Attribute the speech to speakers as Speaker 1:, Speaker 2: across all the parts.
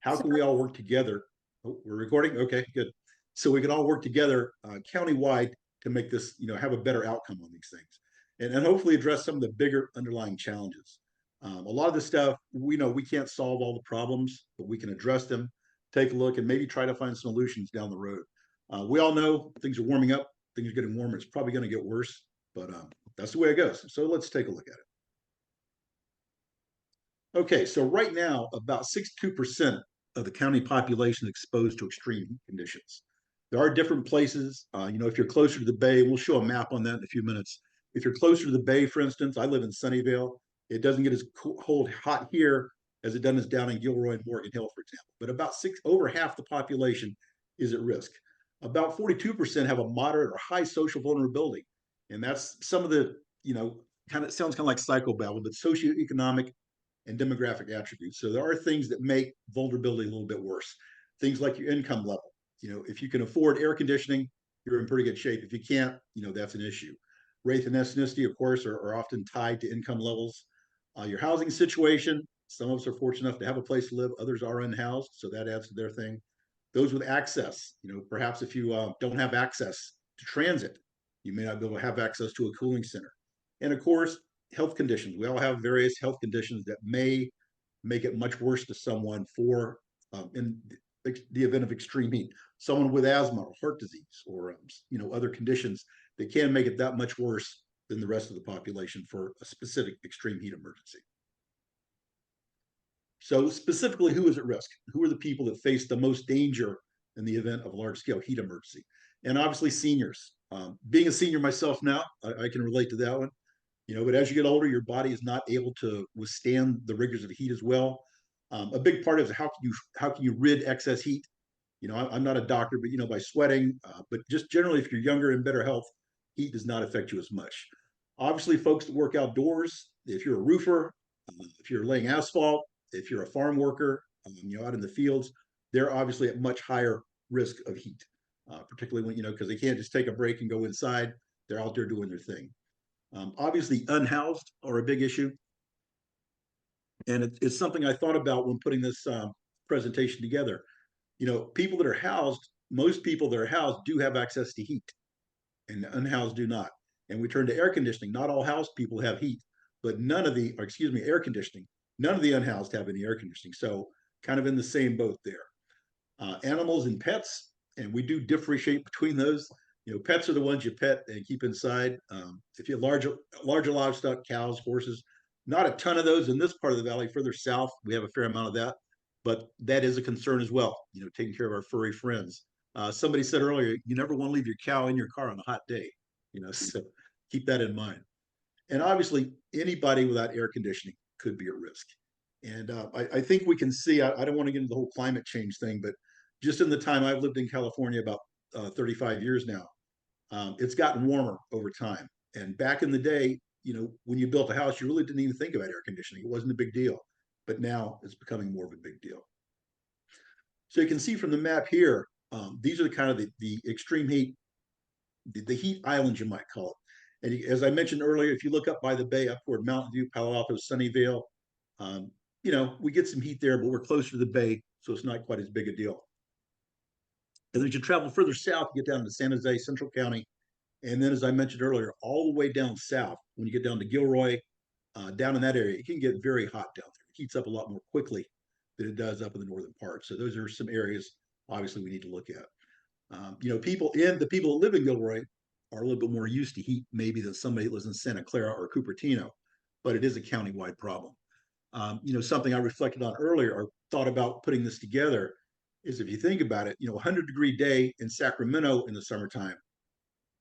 Speaker 1: how can we all work together? Oh, we're recording? Okay, good. So we can all work together countywide to make this, have a better outcome on these things and hopefully address some of the bigger underlying challenges. A lot of this stuff, we know we can't solve all the problems, but we can address them, take a look, and maybe try to find solutions down the road. We all know things are warming up, things are getting warmer. It's probably going to get worse, but that's the way it goes. So let's take a look at it. Okay, so right now, about 62% of the county population is exposed to extreme heat conditions. There are different places. If you're closer to the bay, we'll show a map on that in a few minutes. If you're closer to the bay, for instance, I live in Sunnyvale. It doesn't get as cold, hot here as it does down in Gilroy and Morgan Hill, for example. But over half the population is at risk. About 42% have a moderate or high social vulnerability, and that's some of the kind of sounds kind of like psychobabble, but socioeconomic and demographic attributes. So there are things that make vulnerability a little bit worse. Things like your income level. If you can afford air conditioning, you're in pretty good shape. If you can't, that's an issue. Race and ethnicity, of course, are often tied to income levels. Your housing situation, some of us are fortunate enough to have a place to live, others are unhoused, so that adds to their thing. Those with access, perhaps if you don't have access to transit, you may not be able to have access to a cooling center. And of course, health conditions. We all have various health conditions that may make it much worse to someone in the event of extreme heat. Someone with asthma or heart disease or other conditions that can make it that much worse than the rest of the population for a specific extreme heat emergency. So specifically, who is at risk? Who are the people that face the most danger in the event of a large-scale heat emergency? And obviously, seniors. Being a senior myself now, I can relate to that one. But as you get older, your body is not able to withstand the rigors of heat as well. A big part of it is how can you rid excess heat? I'm not a doctor, but by sweating, but just generally, if you're younger and better health, heat does not affect you as much. Obviously, folks that work outdoors, if you're a roofer, if you're laying asphalt, if you're a farm worker, out in the fields, they're obviously at much higher risk of heat, particularly when because they can't just take a break and go inside. They're out there doing their thing. Obviously, unhoused are a big issue. And it's something I thought about when putting this presentation together. People that are housed, most people that are housed do have access to heat, and unhoused do not. And we turn to air conditioning. Not all housed people have heat, but air conditioning. None of the unhoused have any air conditioning. So kind of in the same boat there. Animals and pets, and we do differentiate between those. Pets are the ones you pet and keep inside. If you have larger livestock, cows, horses, not a ton of those in this part of the valley. Further south, we have a fair amount of that, but that is a concern as well. Taking care of our furry friends. Somebody said earlier, you never want to leave your cow in your car on a hot day. So keep that in mind. And obviously, anybody without air conditioning could be at risk. And I think we can see. I don't want to get into the whole climate change thing, but just in the time I've lived in California, about 35 years now, it's gotten warmer over time. And back in the day, when you built a house, you really didn't even think about air conditioning. It wasn't a big deal. But now it's becoming more of a big deal. So you can see from the map here, these are kind of the extreme heat, the heat islands, you might call it. And as I mentioned earlier, if you look up by the bay, up toward Mountain View, Palo Alto, Sunnyvale, we get some heat there, but we're closer to the bay, so it's not quite as big a deal. And as you travel further south, you get down to San Jose, Central County, and then, as I mentioned earlier, all the way down south, when you get down to Gilroy, down in that area, it can get very hot down there. It heats up a lot more quickly than it does up in the northern part. So those are some areas, obviously, we need to look at. The people that live in Gilroy are a little bit more used to heat maybe than somebody that lives in Santa Clara or Cupertino, but it is a countywide problem. Something I reflected on earlier or thought about putting this together is if you think about it, 100-degree day in Sacramento in the summertime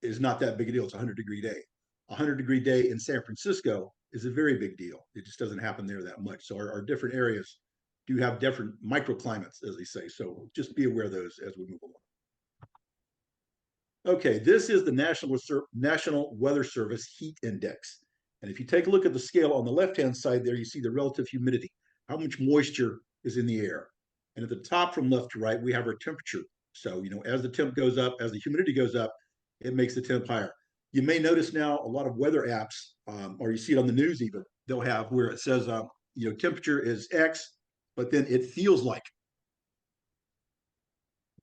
Speaker 1: is not that big a deal. It's a 100-degree day. A 100-degree day in San Francisco is a very big deal. It just doesn't happen there that much. So our different areas do have different microclimates, as they say. So just be aware of those as we move along. Okay, this is the National Weather Service Heat Index. And if you take a look at the scale on the left-hand side there, you see the relative humidity, how much moisture is in the air. And at the top from left to right, we have our temperature. So, as the temp goes up, as the humidity goes up, it makes the temp higher. You may notice now a lot of weather apps, or you see it on the news even, they'll have where it says, temperature is X, but then it feels like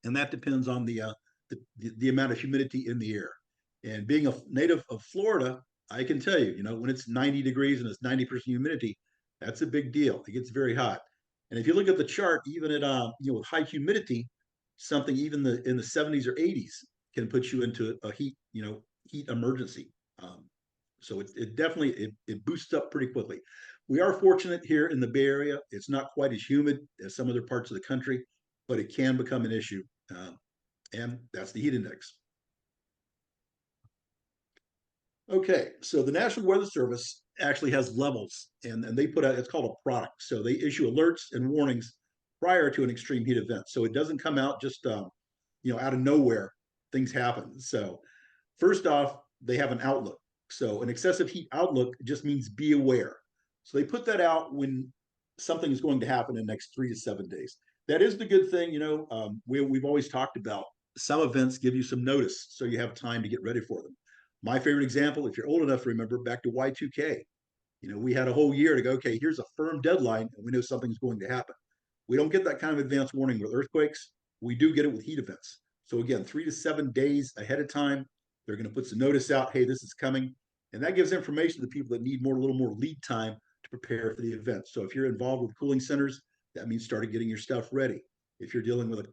Speaker 1: and that depends on the amount of humidity in the air. And being a native of Florida, I can tell you, when it's 90 degrees and it's 90% humidity, that's a big deal. It gets very hot. And if you look at the chart, even at with high humidity, something even in the 70s or 80s can put you into a heat emergency. Um, so it definitely it boosts up pretty quickly. We are fortunate here in the Bay Area. It's not quite as humid as some other parts of the country, but it can become an issue. And that's the heat index. Okay, so the National Weather Service actually has levels, and they put out, it's called a product. So they issue alerts and warnings prior to an extreme heat event. So it doesn't come out just out of nowhere. Things happen. So first off, they have an outlook. So an excessive heat outlook just means be aware. So they put that out when something is going to happen in the next 3 to 7 days. That is the good thing. We've always talked about some events give you some notice so you have time to get ready for them. My favorite example, if you're old enough to remember, back to Y2K, we had a whole year to go, okay, here's a firm deadline, and we know something's going to happen. We don't get that kind of advance warning with earthquakes. We do get it with heat events. So again, 3 to 7 days ahead of time, they're going to put some notice out, hey, this is coming. And that gives information to people that need a little more lead time to prepare for the event. So if you're involved with cooling centers, that means starting getting your stuff ready. If you're dealing with,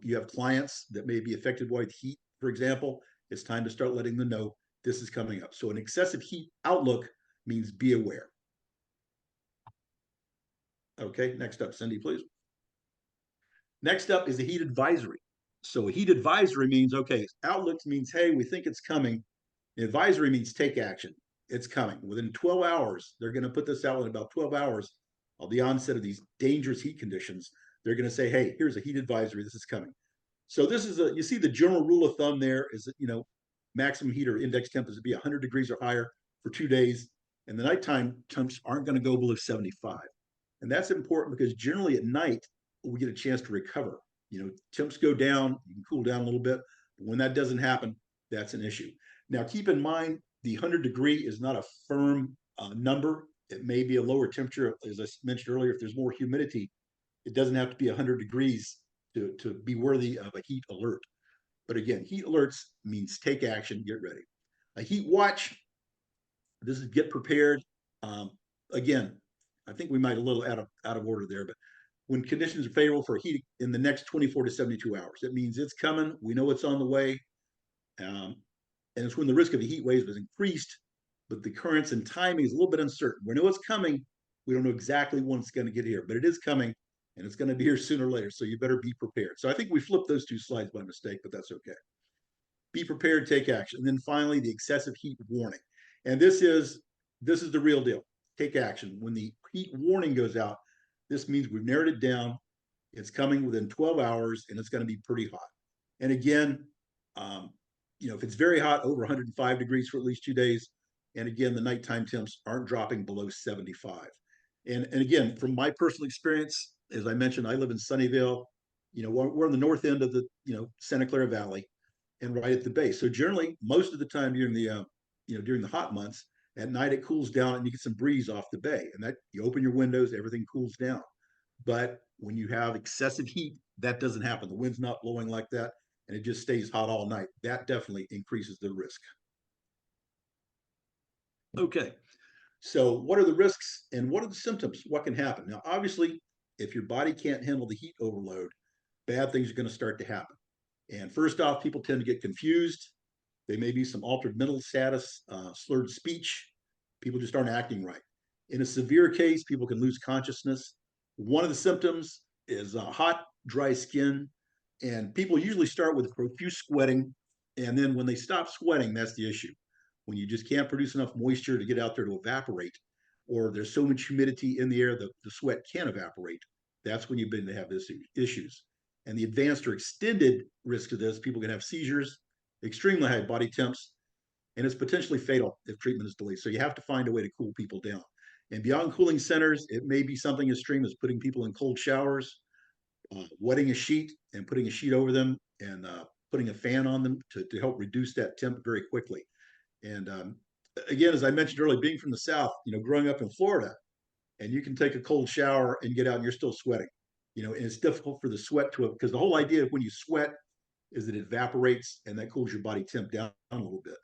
Speaker 1: you have clients that may be affected by heat, for example, it's time to start letting them know this is coming up. So an excessive heat outlook means be aware. Okay, next up, Cindy, please. Next up is a heat advisory. So a heat advisory means, okay, outlook means, hey, we think it's coming. The advisory means take action. It's coming. Within 12 hours, they're going to put this out in about 12 hours of the onset of these dangerous heat conditions. They're going to say, hey, here's a heat advisory. This is coming. So this is you see the general rule of thumb there is that, maximum heat or index temp is to be 100 degrees or higher for 2 days. And the nighttime temps aren't going to go below 75. And that's important because generally at night, we get a chance to recover. Temps go down, you can cool down a little bit. But when that doesn't happen, that's an issue. Now, keep in mind, the 100-degree is not a firm number. It may be a lower temperature. As I mentioned earlier, if there's more humidity, it doesn't have to be 100 degrees to be worthy of a heat alert. But again, heat alerts means take action, get ready. A heat watch, this is get prepared. Again, I think we might a little out of order there, but when conditions are favorable for heat in the next 24 to 72 hours, it means it's coming. We know it's on the way. And it's when the risk of a heat wave is increased, but the currents and timing is a little bit uncertain. We know it's coming. We don't know exactly when it's going to get here, but it is coming and it's going to be here sooner or later. So you better be prepared. So I think we flipped those two slides by mistake, but that's okay. Be prepared, take action. And then finally, the excessive heat warning. And this is the real deal. Take action. When the heat warning goes out, this means we've narrowed it down. It's coming within 12 hours and it's going to be pretty hot. And again, if it's very hot, over 105 degrees for at least 2 days, and again, the nighttime temps aren't dropping below 75. And again, from my personal experience, as I mentioned, I live in Sunnyvale. We're on the north end of the Santa Clara Valley, and right at the base. So generally, most of the time during the hot months, at night it cools down and you get some breeze off the bay, and that you open your windows, everything cools down. But when you have excessive heat, that doesn't happen. The wind's not blowing like that, and it just stays hot all night. That definitely increases the risk. Okay, so what are the risks and what are the symptoms? What can happen? Now, obviously, if your body can't handle the heat overload, bad things are going to start to happen. And first off, people tend to get confused. They may be some altered mental status, slurred speech. People just aren't acting right. In a severe case, people can lose consciousness. One of the symptoms is hot, dry skin. And people usually start with profuse sweating. And then when they stop sweating, that's the issue. When you just can't produce enough moisture to get out there to evaporate, or there's so much humidity in the air that the sweat can't evaporate, that's when you begin to have this issues. And the advanced or extended risk of this, people can have seizures, extremely high body temps, and it's potentially fatal if treatment is delayed. So you have to find a way to cool people down. And beyond cooling centers, it may be something as extreme as putting people in cold showers, wetting a sheet and putting a sheet over them, and putting a fan on them to help reduce that temp very quickly. And again, as I mentioned earlier, being from the South, growing up in Florida, and you can take a cold shower and get out and you're still sweating. and it's difficult for the sweat to, because the whole idea of when you sweat is that it evaporates and that cools your body temp down a little bit.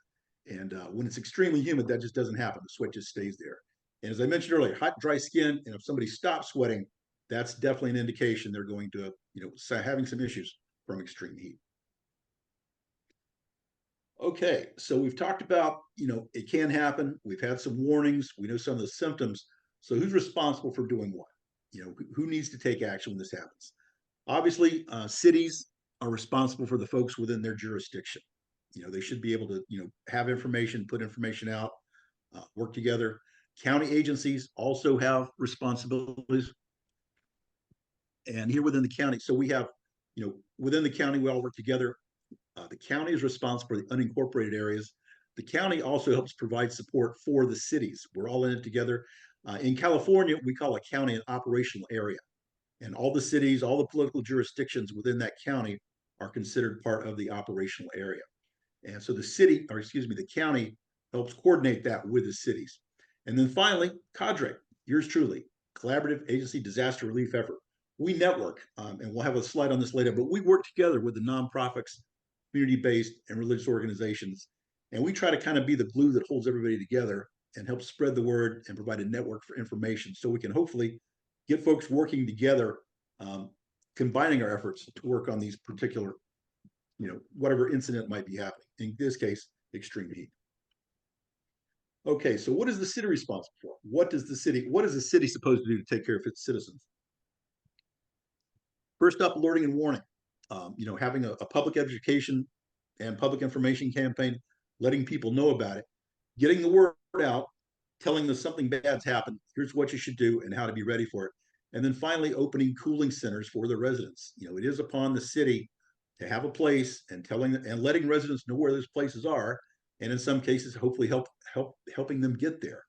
Speaker 1: And when it's extremely humid, that just doesn't happen. The sweat just stays there. And as I mentioned earlier, hot, dry skin, and if somebody stops sweating, that's definitely an indication they're going to, having some issues from extreme heat. Okay, so we've talked about, it can happen. We've had some warnings. We know some of the symptoms. So who's responsible for doing what? Who needs to take action when this happens? Obviously, cities are responsible for the folks within their jurisdiction. They should be able to, have information, put information out, work together. County agencies also have responsibilities. And here within the county, so we have, within the county, we all work together. The county is responsible for the unincorporated areas. The county also helps provide support for the cities. We're all in it together. In California, we call a county an operational area. And all the cities, all the political jurisdictions within that county are considered part of the operational area. And so the county helps coordinate that with the cities. And then finally, cadre, yours truly, collaborative agency disaster relief effort. We network, and we'll have a slide on this later, but we work together with the nonprofits, community-based, and religious organizations. And we try to kind of be the glue that holds everybody together and help spread the word and provide a network for information so we can hopefully get folks working together, combining our efforts to work on these particular, whatever incident might be happening. In this case, extreme heat. Okay, so what is the city responsible for? What is the city supposed to do to take care of its citizens? First up, alerting and warning. Having a public education and public information campaign, letting people know about it, getting the word out, telling them something bad's happened, here's what you should do and how to be ready for it. And then finally, opening cooling centers for the residents. It is upon the city to have a place and letting residents know where those places are, and in some cases, hopefully helping them get there.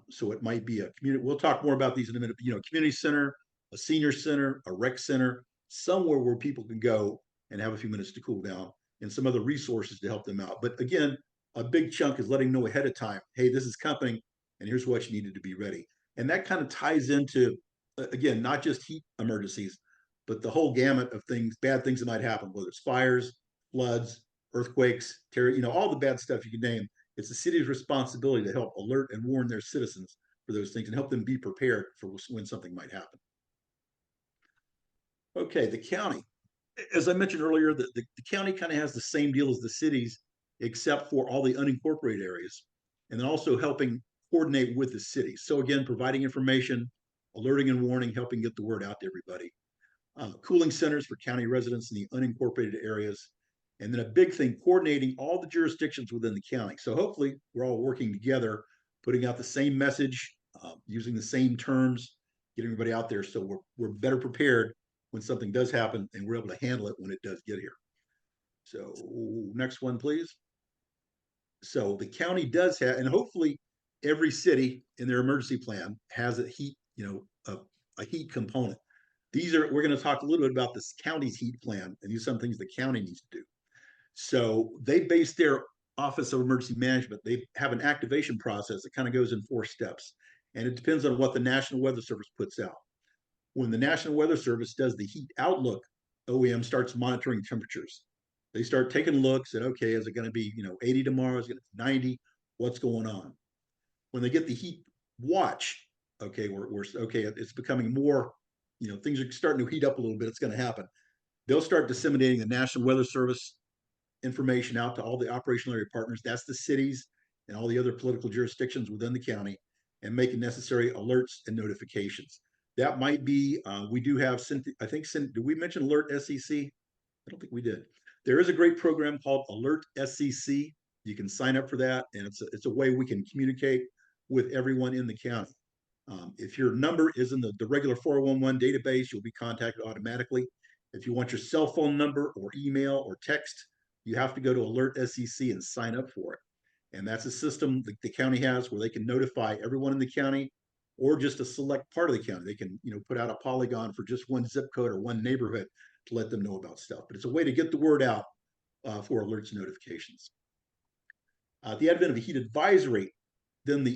Speaker 1: So it might be a community. We'll talk more about these in a minute. Community center, a senior center, a rec center, somewhere where people can go and have a few minutes to cool down, and some other resources to help them out. But again, a big chunk is letting them know ahead of time, hey, this is coming, and here's what you needed to be ready. And that kind of ties into, again, not just heat emergencies, but the whole gamut of things, bad things that might happen, whether it's fires, floods, earthquakes, terror, all the bad stuff you can name. It's the city's responsibility to help alert and warn their citizens for those things and help them be prepared for when something might happen. Okay, the county. As I mentioned earlier, the county kind of has the same deal as the cities, except for all the unincorporated areas, and then also helping coordinate with the city. So again, providing information, alerting and warning, helping get the word out to everybody. Cooling centers for county residents in the unincorporated areas. And then a big thing, coordinating all the jurisdictions within the county. So hopefully we're all working together, putting out the same message, using the same terms, getting everybody out there so we're better prepared when something does happen and we're able to handle it when it does get here. So next one, please. So the county does have, and hopefully every city in their emergency plan has a heat, a heat component. We're going to talk a little bit about this county's heat plan, and these are some things the county needs to do. So they base their Office of Emergency Management, they have an activation process that kind of goes in 4 steps. And it depends on what the National Weather Service puts out. When the National Weather Service does the heat outlook, OEM starts monitoring temperatures. They start taking looks at, okay, is it going to be 80 tomorrow? Is it going to be 90? What's going on? When they get the heat watch, okay, we're okay, it's becoming more, things are starting to heat up a little bit. It's going to happen. They'll start disseminating the National Weather Service information out to all the operational area partners. That's the cities and all the other political jurisdictions within the county, and making necessary alerts and notifications. That might be, we do have, I think, did we mention Alert SEC? I don't think we did. There is a great program called Alert SEC. You can sign up for that, and it's a way we can communicate with everyone in the county. If your number is in the regular 411 database, you'll be contacted automatically. If you want your cell phone number or email or text, you have to go to Alert SEC and sign up for it. And that's a system that the county has where they can notify everyone in the county or just a select part of the county. They can, put out a polygon for just one zip code or one neighborhood to let them know about stuff. But it's a way to get the word out for alerts and notifications. At the advent of a heat advisory, then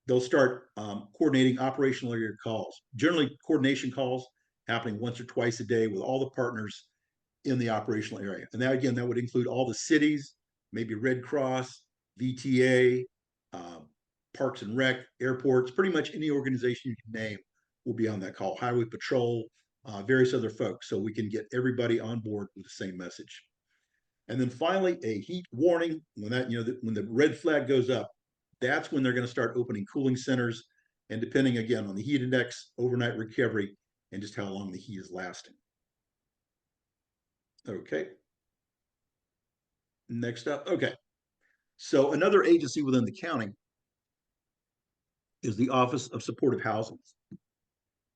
Speaker 1: they'll start coordinating operational area calls, generally coordination calls, happening once or twice a day with all the partners in the operational area. And that, again, that would include all the cities, maybe Red Cross, VTA, Parks and Rec, airports, pretty much any organization you can name will be on that call. Highway Patrol, various other folks, so we can get everybody on board with the same message. And then finally, a heat warning. When that, when the red flag goes up, that's when they're going to start opening cooling centers. And depending again on the heat index, overnight recovery, and just how long the heat is lasting. Okay. Next up. Okay. So another agency within the county is the Office of Supportive Housing.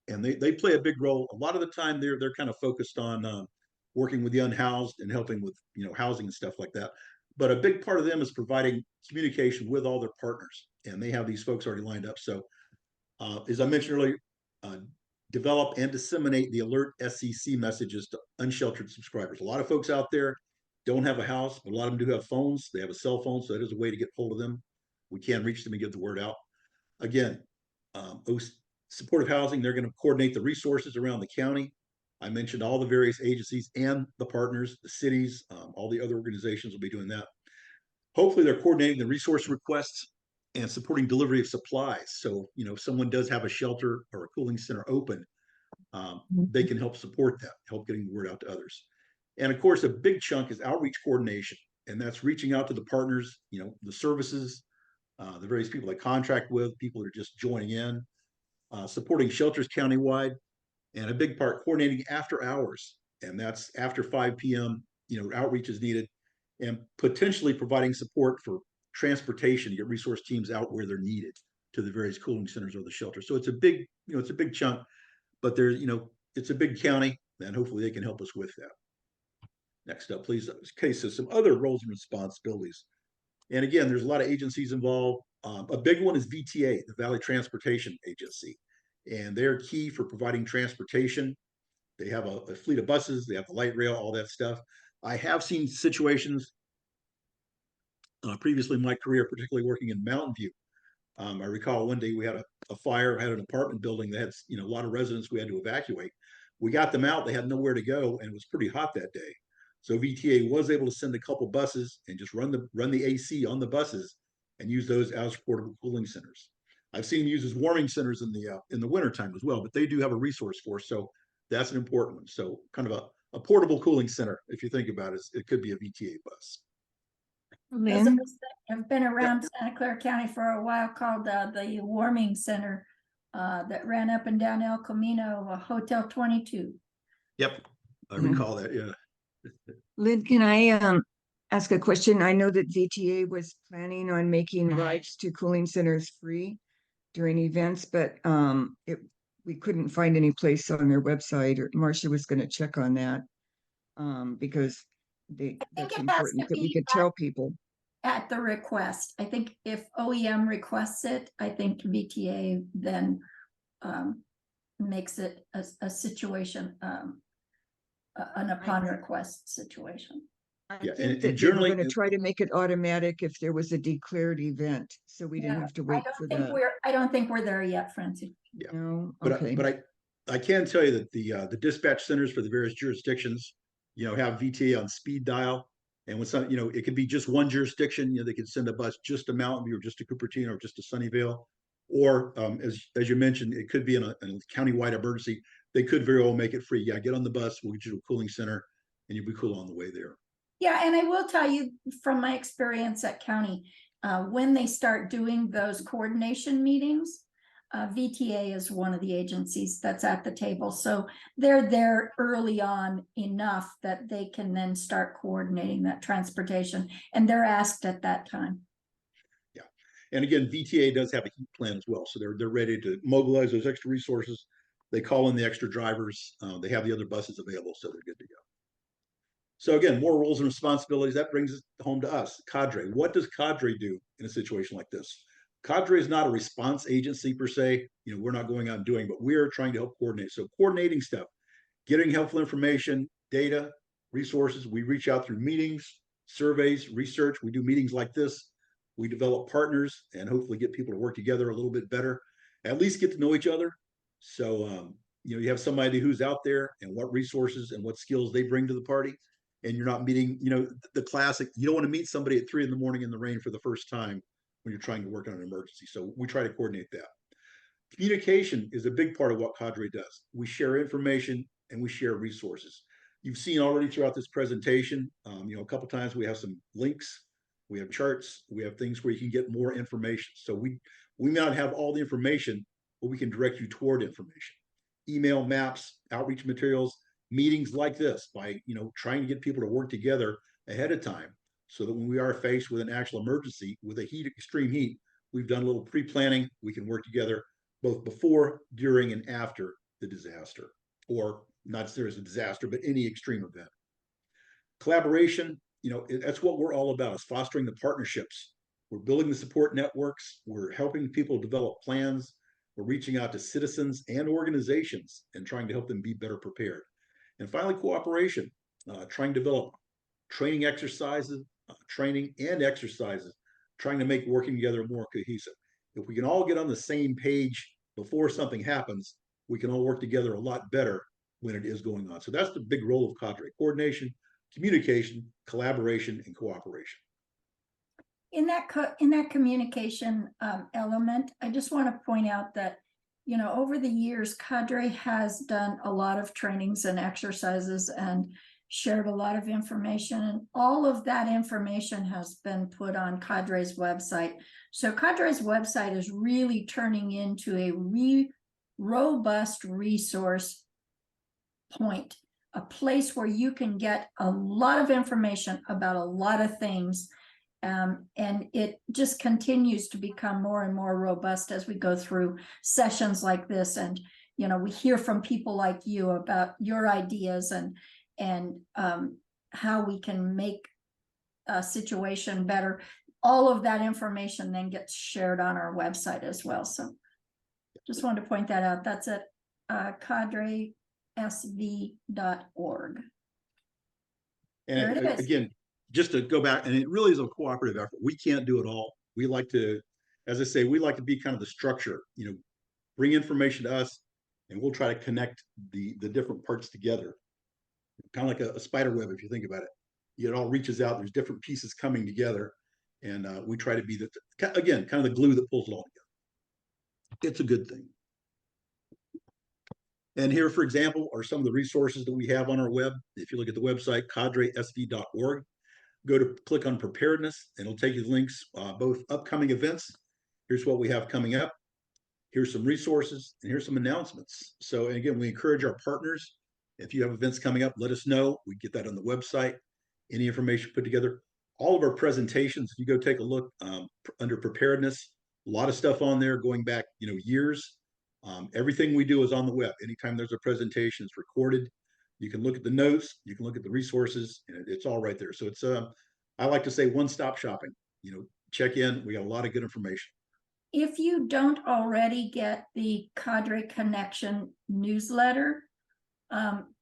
Speaker 1: And they play a big role. A lot of the time they're kind of focused on working with the unhoused and helping with housing and stuff like that. But a big part of them is providing communication with all their partners, and they have these folks already lined up. So as I mentioned earlier, develop and disseminate the alert SCC messages to unsheltered subscribers. A lot of folks out there don't have a house, but a lot of them do have phones. They have a cell phone, so that is a way to get hold of them. We can reach them and get the word out. Again, supportive housing, they're going to coordinate the resources around the county. I mentioned all the various agencies and the partners, the cities, all the other organizations will be doing that. Hopefully they're coordinating the resource requests and supporting delivery of supplies. So, if someone does have a shelter or a cooling center open, they can help support that, help getting the word out to others. And of course, a big chunk is outreach coordination. And that's reaching out to the partners, the services, the various people they contract with, people that are just joining in, supporting shelters countywide, and a big part coordinating after hours. And that's after 5 p.m., outreach is needed, and potentially providing support for transportation to get resource teams out where they're needed to the various cooling centers or the shelters. So it's a big, it's a big chunk, but there's, it's a big county, and hopefully they can help us with that. Next up, please. Okay, so some other roles and responsibilities. And again, there's a lot of agencies involved. A big one is VTA, the Valley Transportation Agency, and they're key for providing transportation. They have a fleet of buses, they have the light rail, all that stuff. I have seen situations previously in my career, particularly working in Mountain View. I recall one day we had a fire, had an apartment building that had a lot of residents we had to evacuate. We got them out, they had nowhere to go, and it was pretty hot that day. So VTA was able to send a couple buses and just run the AC on the buses and use those as portable cooling centers. I've seen them used as warming centers in the wintertime as well, but they do have a resource force, so that's an important one. So kind of a portable cooling center, if you think about it, it could be a VTA bus.
Speaker 2: Lynn?
Speaker 3: I've been around Santa Clara County for a while, called the warming center that ran up and down El Camino, Hotel 22.
Speaker 1: Yep, I recall that. Yeah.
Speaker 2: Lynn, can I ask a question? I know that VTA was planning on making rides to cooling centers free during events, but we couldn't find any place on their website, or Marcia was going to check on that because that's important that we could tell people.
Speaker 3: At the request, I think if OEM requests it, I think VTA then makes it a situation, an upon request situation.
Speaker 2: I think that they were going to try to make it automatic if there was a declared event, so we didn't have to wait for that.
Speaker 3: I don't think we're there yet, Francie.
Speaker 1: Yeah.
Speaker 2: No?
Speaker 1: Okay. But I can tell you that the dispatch centers for the various jurisdictions, have VTA on speed dial. And when some, it could be just one jurisdiction, they could send a bus just to Mountain View or just to Cupertino or just to Sunnyvale. Or as you mentioned, it could be in a countywide emergency. They could very well make it free. Yeah, get on the bus, we'll get you to a cooling center, and you'll be cool on the way there.
Speaker 3: Yeah, and I will tell you from my experience at county, when they start doing those coordination meetings, VTA is one of the agencies that's at the table. So they're there early on enough that they can then start coordinating that transportation, and they're asked at that time.
Speaker 1: Yeah. And again, VTA does have a heat plan as well. So they're ready to mobilize those extra resources. They call in the extra drivers. They have the other buses available, so they're good to go. So again, more roles and responsibilities. That brings it home to us, Cadre. What does Cadre do in a situation like this? Cadre is not a response agency per se. We're not going out and doing, but we're trying to help coordinate. So coordinating stuff, getting helpful information, data, resources. We reach out through meetings, surveys, research. We do meetings like this. We develop partners and hopefully get people to work together a little bit better, at least get to know each other. So, you have somebody who's out there and what resources and what skills they bring to the party. And you're not meeting, the classic, you don't want to meet somebody at 3 a.m. in the rain for the first time when you're trying to work on an emergency. So we try to coordinate that. Communication is a big part of what Cadre does. We share information and we share resources. You've seen already throughout this presentation, a couple times we have some links, we have charts, we have things where you can get more information. So we may not have all the information, but we can direct you toward information. Email, maps, outreach materials, meetings like this by trying to get people to work together ahead of time so that when we are faced with an actual emergency with a extreme heat, we've done a little pre-planning, we can work together both before, during, and after the disaster, or not necessarily a disaster, but any extreme event. Collaboration, that's what we're all about, is fostering the partnerships. We're building the support networks. We're helping people develop plans. We're reaching out to citizens and organizations and trying to help them be better prepared. And finally, cooperation, trying to develop training exercises, training and exercises, trying to make working together more cohesive. If we can all get on the same page before something happens, we can all work together a lot better when it is going on. So that's the big role of Cadre: coordination, communication, collaboration, and cooperation.
Speaker 3: In that communication element, I just want to point out that, over the years, Cadre has done a lot of trainings and exercises and shared a lot of information, and all of that information has been put on Cadre's website. So Cadre's website is really turning into a robust resource point, a place where you can get a lot of information about a lot of things. And it just continues to become more and more robust as we go through sessions like this. And, we hear from people like you about your ideas and how we can make a situation better. All of that information then gets shared on our website as well. So just wanted to point that out. That's at cadresv.org.
Speaker 1: And
Speaker 3: there it is.
Speaker 1: Again, just to go back, and it really is a cooperative effort. We can't do it all. We like to, as I say, we like to be kind of the structure, bring information to us, and we'll try to connect the different parts together. Kind of like a spider web, if you think about it. It all reaches out, there's different pieces coming together, and we try to be again, kind of the glue that pulls it all together. It's a good thing. And here, for example, are some of the resources that we have on our web. If you look at the website, cadresv.org, click on preparedness, and it'll take you to links, both upcoming events. Here's what we have coming up. Here's some resources, and here's some announcements. So, and again, we encourage our partners. If you have events coming up, let us know. We get that on the website. Any information put together. All of our presentations, if you go take a look under preparedness, a lot of stuff on there going back, years. Everything we do is on the web. Anytime there's a presentation, it's recorded. You can look at the notes, you can look at the resources, and it's all right there. So it's I like to say one-stop shopping. Check in. We got a lot of good information.
Speaker 3: If you don't already get the Cadre Connection newsletter,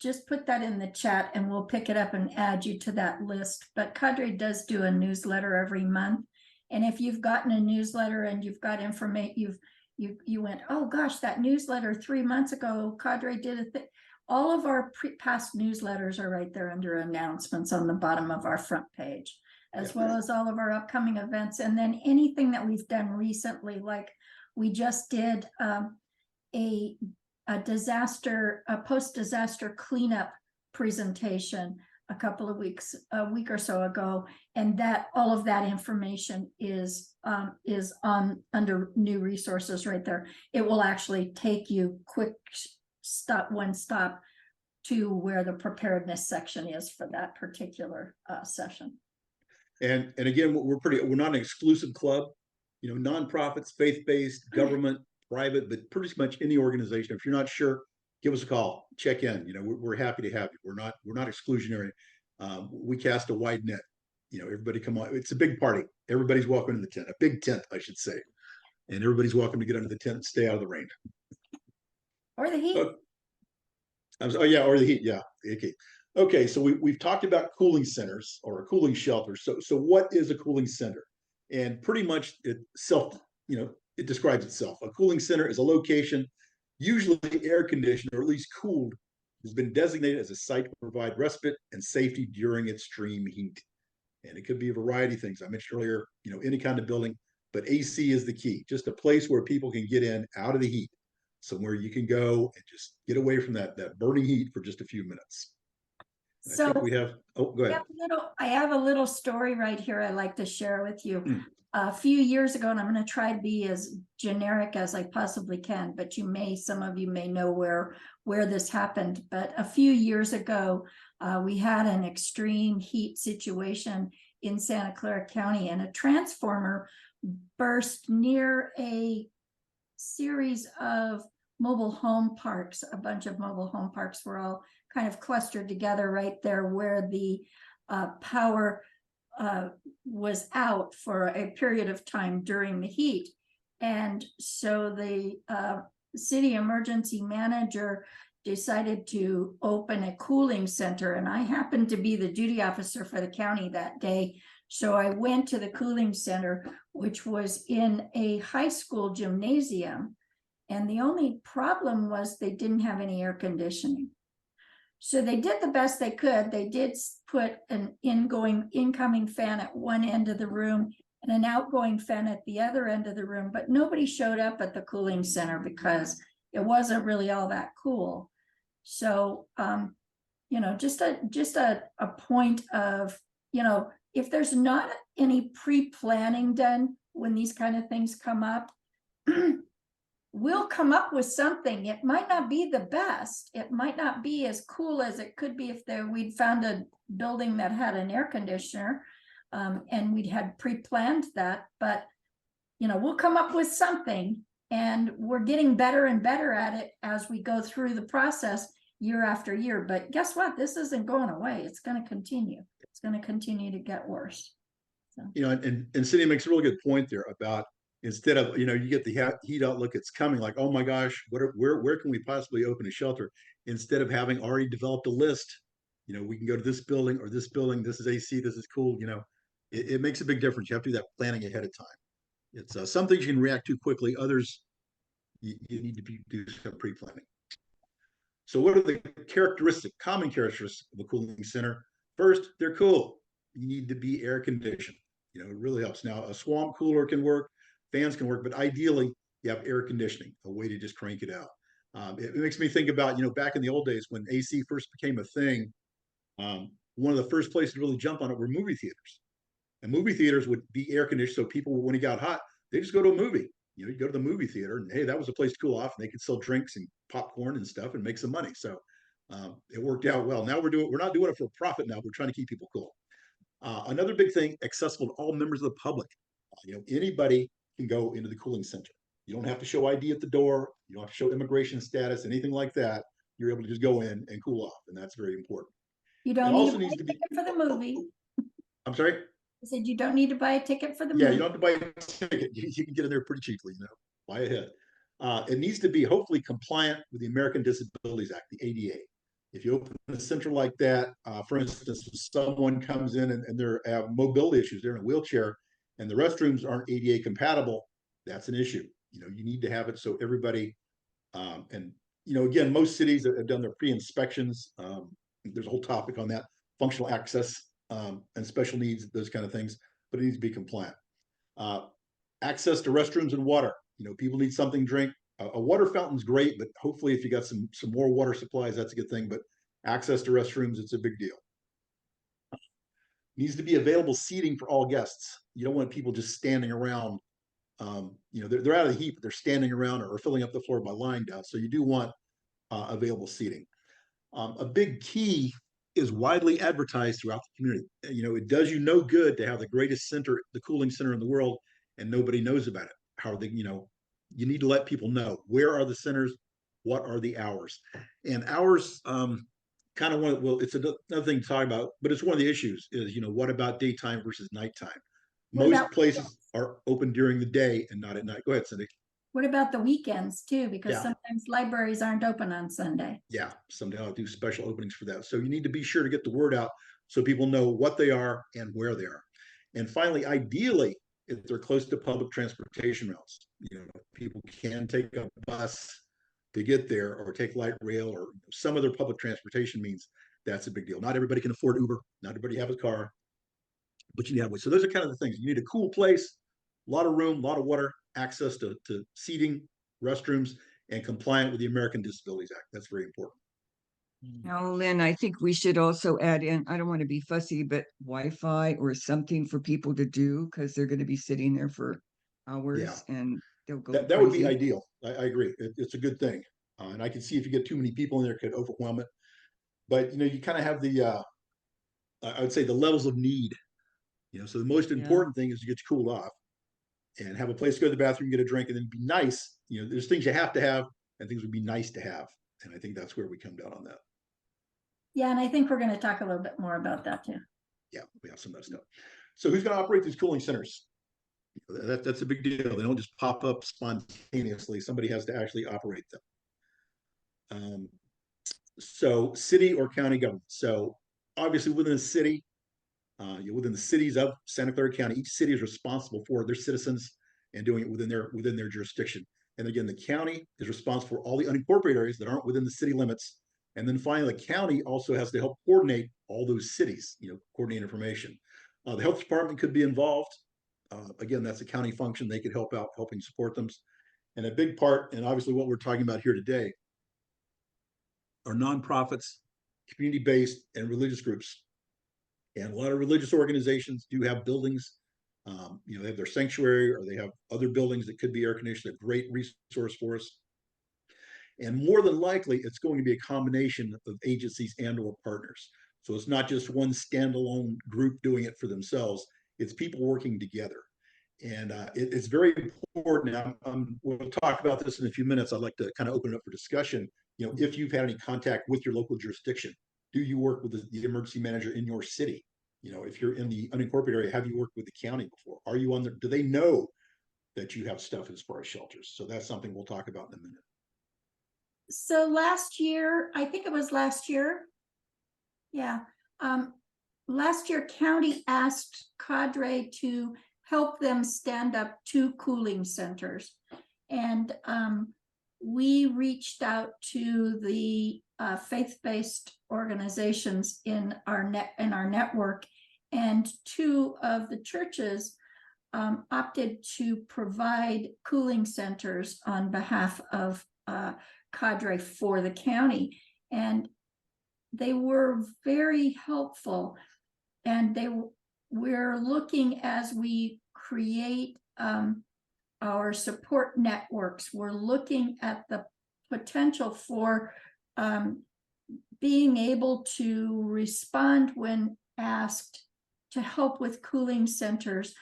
Speaker 3: just put that in the chat and we'll pick it up and add you to that list. But Cadre does do a newsletter every month. And if you've gotten a newsletter and you've got information, you went, oh gosh, that newsletter 3 months ago, Cadre did a thing. All of our past newsletters are right there under announcements on the bottom of our front page, as well as all of our upcoming events. And then anything that we've done recently, like we just did a post-disaster cleanup presentation a week or so ago, and that all of that information is on under new resources right there. It will actually take you one stop to where the preparedness section is for that particular session.
Speaker 1: And again, we're not an exclusive club. Nonprofits, faith-based, government, private, but pretty much any organization. If you're not sure, give us a call, check in. We're happy to have you. We're not exclusionary. We cast a wide net. Everybody come on. It's a big party. Everybody's welcome in the tent, a big tent, I should say. And everybody's welcome to get under the tent and stay out of the rain.
Speaker 3: Or the heat.
Speaker 1: Or the heat. Yeah. Okay. So we've talked about cooling centers or a cooling shelter. So what is a cooling center? And pretty much it describes itself. A cooling center is a location usually air conditioned or at least cooled, has been designated as a site to provide respite and safety during extreme heat. And it could be a variety of things. I mentioned earlier, any kind of building, but AC is the key. Just a place where people can get in out of the heat, somewhere you can go and just get away from that burning heat for just a few minutes. And I
Speaker 3: So
Speaker 1: think we have. Oh, go ahead.
Speaker 3: I have a little story right here I'd like to share with you.
Speaker 1: Mm.
Speaker 3: A few years ago, and I'm going to try to be as generic as I possibly can, but some of you may know where this happened. But a few years ago, we had an extreme heat situation in Santa Clara County, and a transformer burst near a series of mobile home parks. A bunch of mobile home parks were all kind of clustered together right there where the power was out for a period of time during the heat. And so the city emergency manager decided to open a cooling center. And I happened to be the duty officer for the county that day. So I went to the cooling center, which was in a high school gymnasium. And the only problem was they didn't have any air conditioning. So they did the best they could. They did put an incoming fan at one end of the room and an outgoing fan at the other end of the room, but nobody showed up at the cooling center because it wasn't really all that cool. So, just a point of, if there's not any pre-planning done when these kind of things come up, we'll come up with something. It might not be the best. It might not be as cool as it could be if we'd found a building that had an air conditioner, and we'd had pre-planned that. But we'll come up with something, and we're getting better and better at it as we go through the process year after year. But guess what? This isn't going away. It's going to continue. It's going to continue to get worse. So.
Speaker 1: And Cindy makes a really good point there about, instead of, you get the heat outlook, it's coming, like, oh my gosh, where can we possibly open a shelter? Instead of having already developed a list, we can go to this building or this building, this is AC, this is cool, it makes a big difference. You have to do that planning ahead of time. It's some things you can react to quickly, others you need to do some pre-planning. So what are the common characteristics of a cooling center? First, they're cool. You need to be air conditioned. It really helps. Now, a swamp cooler can work, fans can work, but ideally you have air conditioning, a way to just crank it out. It makes me think about, back in the old days when AC first became a thing, one of the first places to really jump on it were movie theaters. And movie theaters would be air conditioned, so people, when it got hot, they just go to a movie. You go to the movie theater, and hey, that was a place to cool off, and they could sell drinks and popcorn and stuff and make some money. So it worked out well. Now we're not doing it for profit. Now we're trying to keep people cool. Another big thing, accessible to all members of the public. Anybody can go into the cooling center. You don't have to show ID at the door. You don't have to show immigration status, anything like that. You're able to just go in and cool off, and that's very important.
Speaker 3: You don't need to buy a ticket for the movie.
Speaker 1: I'm sorry?
Speaker 3: I said you don't need to buy a ticket for the movie.
Speaker 1: Yeah, you don't have to buy a ticket. You can get in there pretty cheaply, buy ahead. It needs to be hopefully compliant with the American Disabilities Act, the ADA. If you open a center like that, for instance, if someone comes in and they have mobility issues, they're in a wheelchair, and the restrooms aren't ADA compatible, that's an issue. You need to have it so everybody, and again, most cities have done their pre-inspections. There's a whole topic on that, functional access and special needs, those kind of things, but it needs to be compliant. Access to restrooms and water. People need something to drink. A water fountain's great, but hopefully if you got some more water supplies, that's a good thing. But access to restrooms, it's a big deal. Needs to be available seating for all guests. You don't want people just standing around. They're out of the heat, but they're standing around or filling up the floor by lying down. So you do want available seating. A big key is widely advertised throughout the community. It does you no good to have the greatest center, the cooling center in the world, and nobody knows about it. How are they, you need to let people know, where are the centers, what are the hours? And hours, kind of it's another thing to talk about, but it's one of the issues is, what about daytime versus nighttime? Most places are open during the day and not at night. Go ahead, Cindy.
Speaker 3: What about the weekends too? Because sometimes libraries aren't open on Sunday.
Speaker 1: Yeah, someday I'll do special openings for that. So you need to be sure to get the word out so people know what they are and where they are. And finally, ideally, if they're close to public transportation routes, people can take a bus, to get there or take light rail or some other public transportation means, that's a big deal. Not everybody can afford Uber. Not everybody have a car, but you need to have ways. So those are kind of the things. You need a cool place, a lot of room, a lot of water, access to seating, restrooms, and compliant with the American Disabilities Act. That's very important.
Speaker 2: Now, Lynn, I think we should also add in, I don't want to be fussy, but Wi-Fi or something for people to do because they're going to be sitting there for hours and they'll go
Speaker 1: That would be
Speaker 2: crazy.
Speaker 1: ideal. I agree. It's a good thing. And I can see if you get too many people in there, it could overwhelm it. But, you kind of have I would say the levels of need. So the most
Speaker 2: Yeah.
Speaker 1: important thing is to get you cooled off and have a place to go to the bathroom, get a drink, and then be nice. There's things you have to have and things would be nice to have. And I think that's where we come down on that.
Speaker 3: Yeah, and I think we're going to talk a little bit more about that too.
Speaker 1: Yeah, we have some of that stuff. So who's going to operate these cooling centers? That's a big deal. They don't just pop up spontaneously. Somebody has to actually operate them. So city or county government. So obviously within a city, within the cities of Santa Clara County, each city is responsible for their citizens and doing it within their jurisdiction. And again, the county is responsible for all the unincorporated areas that aren't within the city limits. And then finally, the county also has to help coordinate all those cities, coordinate information. The health department could be involved. Again, that's a county function. They could help out, helping support them. And a big part, and obviously what we're talking about here today, are nonprofits, community-based, and religious groups. And a lot of religious organizations do have buildings. They have their sanctuary or they have other buildings that could be air conditioned, a great resource for us. And more than likely, it's going to be a combination of agencies and or partners. So it's not just one standalone group doing it for themselves. It's people working together. And it's very important. We'll talk about this in a few minutes. I'd like to kind of open it up for discussion. If you've had any contact with your local jurisdiction, do you work with the emergency manager in your city? If you're in the unincorporated area, have you worked with the county before? Are you on there? Do they know that you have stuff as far as shelters? So that's something we'll talk about in a minute.
Speaker 3: So last year, I think it was last year. Yeah. Last year, county asked Cadre to help them stand up 2 cooling centers. And we reached out to the faith-based organizations in our network, and 2 of the churches opted to provide cooling centers on behalf of Cadre for the county. And they were very helpful. And we're looking, as we create our support networks, we're looking at the potential for being able to respond when asked to help with cooling centers,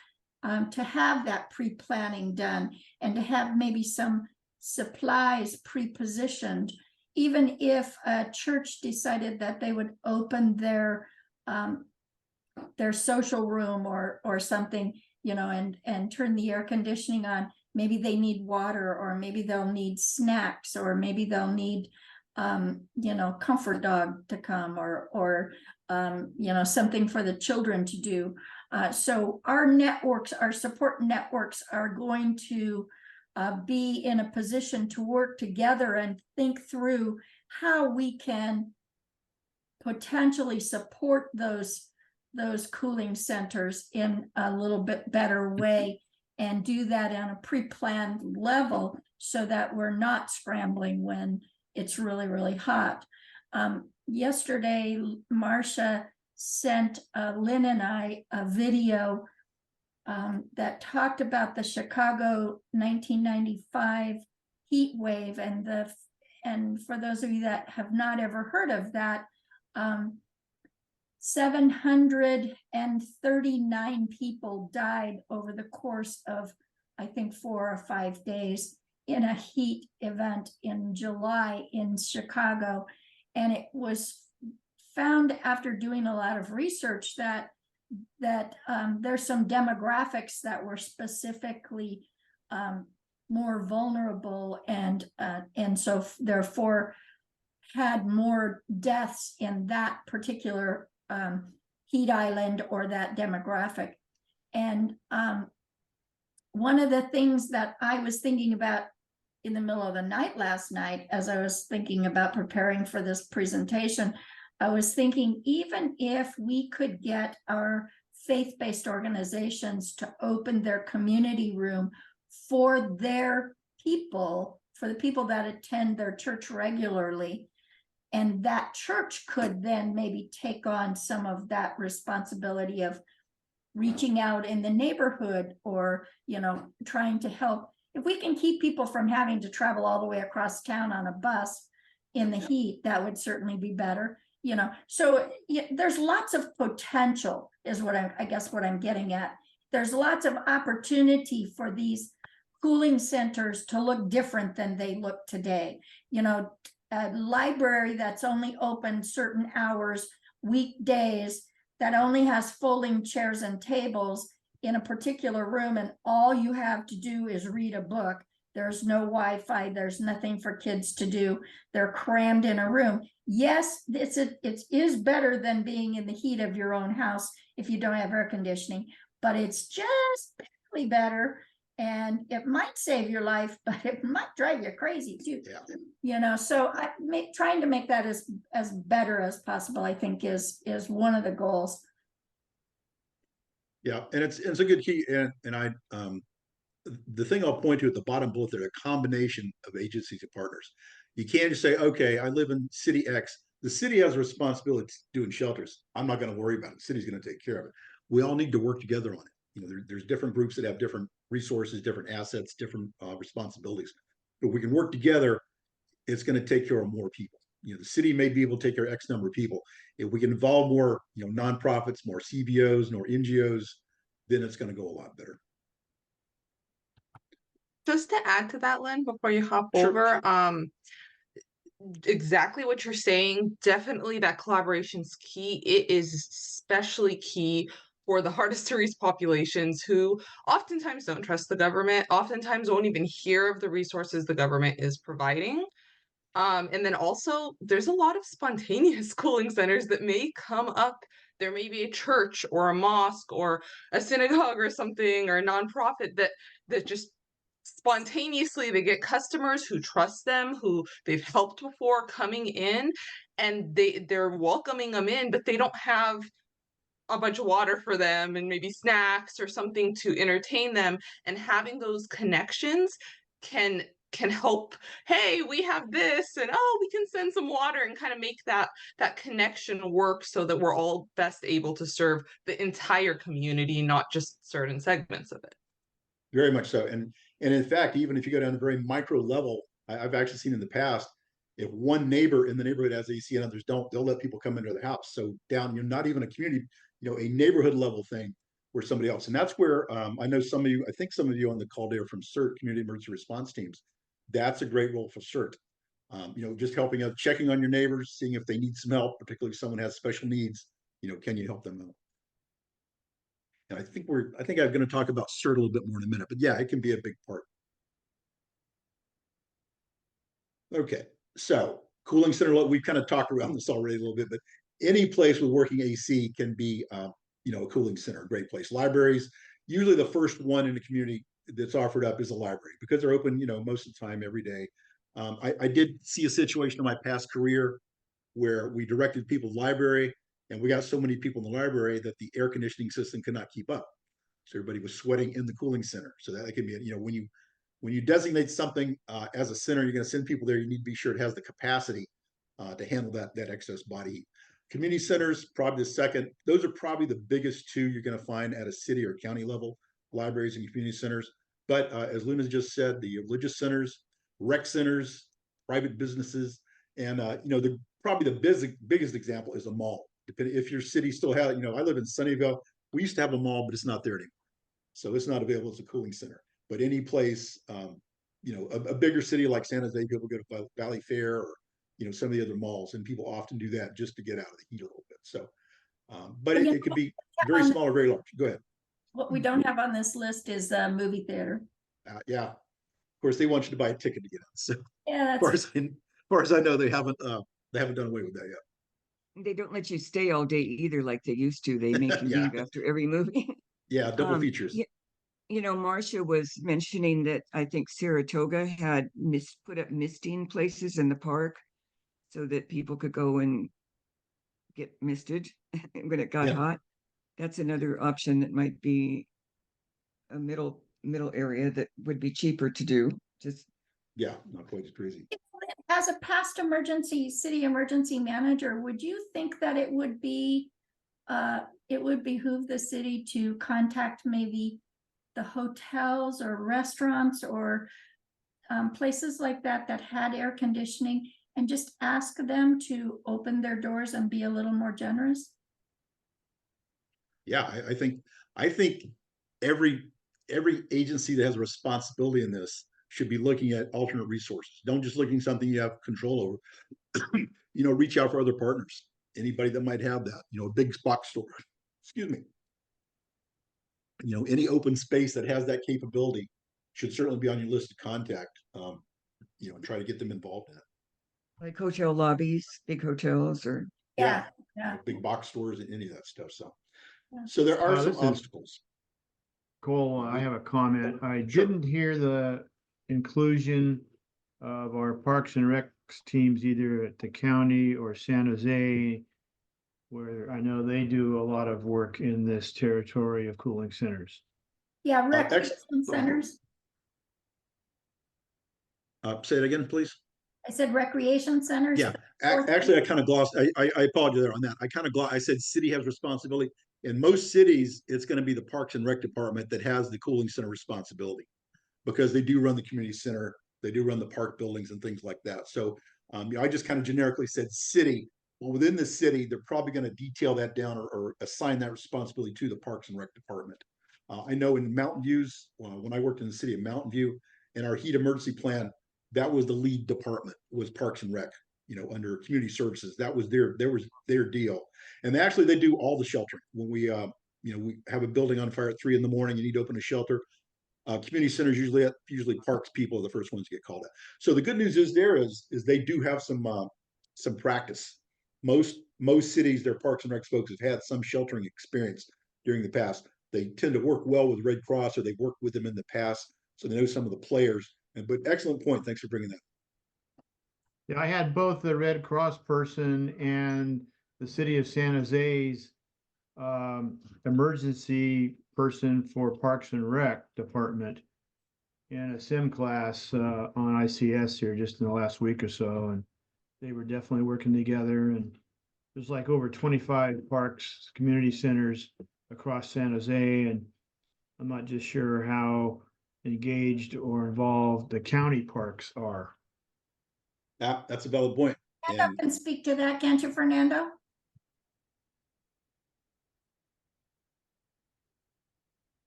Speaker 3: to have that pre-planning done and to have maybe some supplies pre-positioned, even if a church decided that they would open their social room or something, and turn the air conditioning on. Maybe they need water, or maybe they'll need snacks, or maybe they'll need comfort dog to come, or something for the children to do. So our networks, our support networks, are going to be in a position to work together and think through how we can potentially support those cooling centers in a little bit better way, and do that on a pre-planned level so that we're not scrambling when it's really, really hot. Yesterday, Marcia sent Lynn and I a video that talked about the Chicago 1995 heat wave, and for those of you that have not ever heard of that, 739 people died over the course of, I think, 4 or 5 days in a heat event in July in Chicago. And it was found, after doing a lot of research, that there's some demographics that were specifically more vulnerable, and so therefore had more deaths in that particular heat island or that demographic. And one of the things that I was thinking about in the middle of the night last night, as I was thinking about preparing for this presentation, I was thinking, even if we could get our faith-based organizations to open their community room for their people, for the people that attend their church regularly, and that church could then maybe take on some of that responsibility of reaching out in the neighborhood, or, you know, trying to help. If we can keep people from having to travel all the way across town on a bus in the heat, that would certainly be better, you know. So yeah, there's lots of potential is what I guess what I'm getting at. There's lots of opportunity for these cooling centers to look different than they look today. You know, a library that's only open certain hours, weekdays, that only has folding chairs and tables in a particular room, and all you have to do is read a book. There's no Wi-Fi, there's nothing for kids to do. They're crammed in a room. Yes, it is better than being in the heat of your own house if you don't have air conditioning, but it's just barely better. And it might save your life, but it might drive you crazy too.
Speaker 1: Yeah.
Speaker 3: You know, so trying to make that as better as possible, I think is one of the goals.
Speaker 1: Yeah, and it's a good key. And I the thing I'll point to at the bottom bullet there, a combination of agencies and partners. You can't just say, okay, I live in city X. The city has a responsibility doing shelters. I'm not going to worry about it. The city's going to take care of it. We all need to work together on it. You know, there's different groups that have different resources, different assets, different responsibilities. But we can work together. It's going to take care of more people. You know, the city may be able to take care of X number of people. If we can involve more, you know, nonprofits, more CBOs, more NGOs, then it's going to go a lot better.
Speaker 4: Just to add to that, Lynn, before you hop
Speaker 1: Sure.
Speaker 4: over, exactly what you're saying. Definitely that collaboration's key. It is especially key for the hardest to reach populations who oftentimes don't trust the government, oftentimes won't even hear of the resources the government is providing. And then also there's a lot of spontaneous cooling centers that may come up. There may be a church or a mosque or a synagogue or something, or a nonprofit that just spontaneously they get customers who trust them, who they've helped before coming in, and they're welcoming them in, but they don't have a bunch of water for them and maybe snacks or something to entertain them. And having those connections can help. Hey, we have this, and oh, we can send some water, and kind of make that connection work so that we're all best able to serve the entire community, not just certain segments of it.
Speaker 1: Very much so. And in fact, even if you go down to very micro level, I've actually seen in the past, if one neighbor in the neighborhood has AC and others don't, they'll let people come into the house. So down, you're not even a community, you know, a neighborhood level thing where somebody else. And that's where I know some of you, I think some of you on the call there from CERT, Community Emergency Response Teams. That's a great role for CERT. You know, just helping out, checking on your neighbors, seeing if they need some help, particularly if someone has special needs, you know, can you help them out? And I think I'm going to talk about CERT a little bit more in a minute, but yeah, it can be a big part. Okay, so cooling center, we've kind of talked around this already a little bit, but any place with working AC can be, you know, a cooling center, a great place. Libraries, usually the first one in the community that's offered up is a library because they're open, you know, most of the time every day. I did see a situation in my past career where we directed people to the library, and we got so many people in the library that the air conditioning system could not keep up. So everybody was sweating in the cooling center. So that can be, you know, when you designate something as a center, you're going to send people there. You need to be sure it has the capacity to handle that excess body heat. Community centers, probably the second. Those are probably the biggest two you're going to find at a city or county level, libraries and community centers. But as Luna just said, the religious centers, rec centers, private businesses, and you know, probably the biggest example is a mall. Depending if your city still has, you know, I live in Sunnyvale. We used to have a mall, but it's not there anymore. So it's not available as a cooling center. But any place, you know, a bigger city like San Jose, people go to Valley Fair or, you know, some of the other malls, and people often do that just to get out of the heat a little bit. So, but it could be very small or very large. Go ahead.
Speaker 3: What we don't have on this list is a movie theater.
Speaker 1: Yeah. Of course, they want you to buy a ticket to get in. So,
Speaker 3: Yeah,
Speaker 1: as far as I know, they haven't done away with that yet.
Speaker 2: They don't let you stay all day either, like they used to. They make you
Speaker 1: Yeah.
Speaker 2: leave after every movie.
Speaker 1: Yeah, double features.
Speaker 2: Yeah, Marcia was mentioning that I think Saratoga had put up misting places in the park so that people could go and get misted when it got
Speaker 1: Yeah.
Speaker 2: hot. That's another option that might be a middle area that would be cheaper to do. Just
Speaker 1: Yeah, not quite as crazy.
Speaker 3: As a past city emergency manager, would you think that it would behoove the city to contact maybe the hotels or restaurants or places like that had air conditioning and just ask them to open their doors and be a little more generous?
Speaker 1: Yeah, I think every agency that has a responsibility in this should be looking at alternate resources. Don't just looking at something you have control over. Reach out for other partners. Anybody that might have that. A big box store. Excuse me. Any open space that has that capability should certainly be on your list to contact. And try to get them involved in it.
Speaker 2: like hotel lobbies, big hotels, or
Speaker 3: Yeah.
Speaker 1: Big box stores and any of that stuff. So,
Speaker 3: Yeah.
Speaker 1: so there are some
Speaker 5: This is
Speaker 1: obstacles.
Speaker 5: Cole, I have a comment. I
Speaker 1: Sure.
Speaker 5: didn't hear the inclusion of our Parks and Recs teams either at the county or San Jose, where I know they do a lot of work in this territory of cooling centers.
Speaker 3: Yeah,
Speaker 1: actually-
Speaker 3: recreation centers.
Speaker 1: Say it again, please.
Speaker 3: I said recreation centers.
Speaker 1: Yeah, actually, I kind of glossed. I apologize there on that. I said city has responsibility. In most cities, it's going to be the Parks and Rec department that has the cooling center responsibility, because they do run the community center, they do run the park buildings and things like that. So, I just kind of generically said city. Well, within the city, they're probably going to detail that down or assign that responsibility to the Parks and Rec department. I know in Mountain Views, when I worked in the city of Mountain View, in our heat emergency plan, that was the lead department, was Parks and Rec. Under community services, that was their deal. And actually, they do all the sheltering. When we have a building on fire at 3 a.m, you need to open a shelter. Community centers usually parks people are the first ones to get called out. So the good news is they do have some practice. Most cities, their Parks and Rec folks have had some sheltering experience during the past. They tend to work well with Red Cross, or they've worked with them in the past, so they know some of the players. But excellent point. Thanks for bringing that.
Speaker 5: Yeah, I had both the Red Cross person and the city of San Jose's emergency person for Parks and Rec department in a sim class on ICS here just in the last week or so, and they were definitely working together. And there's like over 25 parks, community centers across San Jose, and I'm not just sure how engaged or involved the county parks are.
Speaker 1: That's a valid point.
Speaker 3: Fernando can speak to that, can't you, Fernando?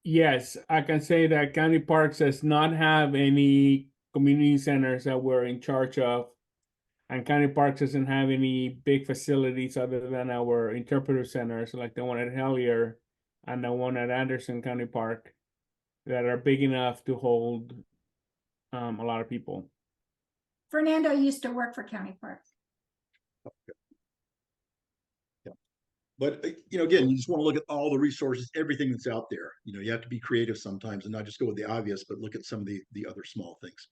Speaker 6: Yes, I can say that County Parks does not have any community centers that we're in charge of. And County Parks doesn't have any big facilities other than our interpreter centers, like the one at Hellier and the one at Anderson County Park, that are big enough to hold a lot of people.
Speaker 3: Fernando used to work for County Parks.
Speaker 1: But again, you just want to look at all the resources, everything that's out there. You have to be creative sometimes and not just go with the obvious, but look at some of the other small things.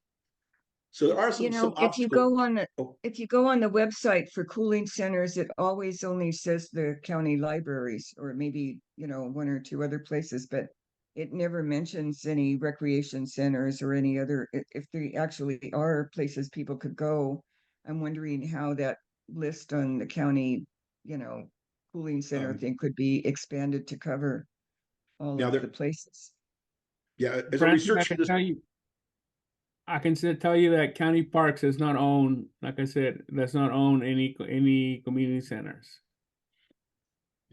Speaker 1: So there are some
Speaker 2: if you
Speaker 1: obstacles.
Speaker 2: go on
Speaker 1: Oh.
Speaker 2: if you go on the website for cooling centers, it always only says the county libraries, or maybe one or two other places, but it never mentions any recreation centers or any other. If there actually are places people could go, I'm wondering how that list on the county cooling center thing could be expanded to cover all of the places.
Speaker 1: Yeah, as a
Speaker 6: Francis,
Speaker 1: researcher,
Speaker 6: I can tell you that County Parks does not own, like I said, does not own any community centers.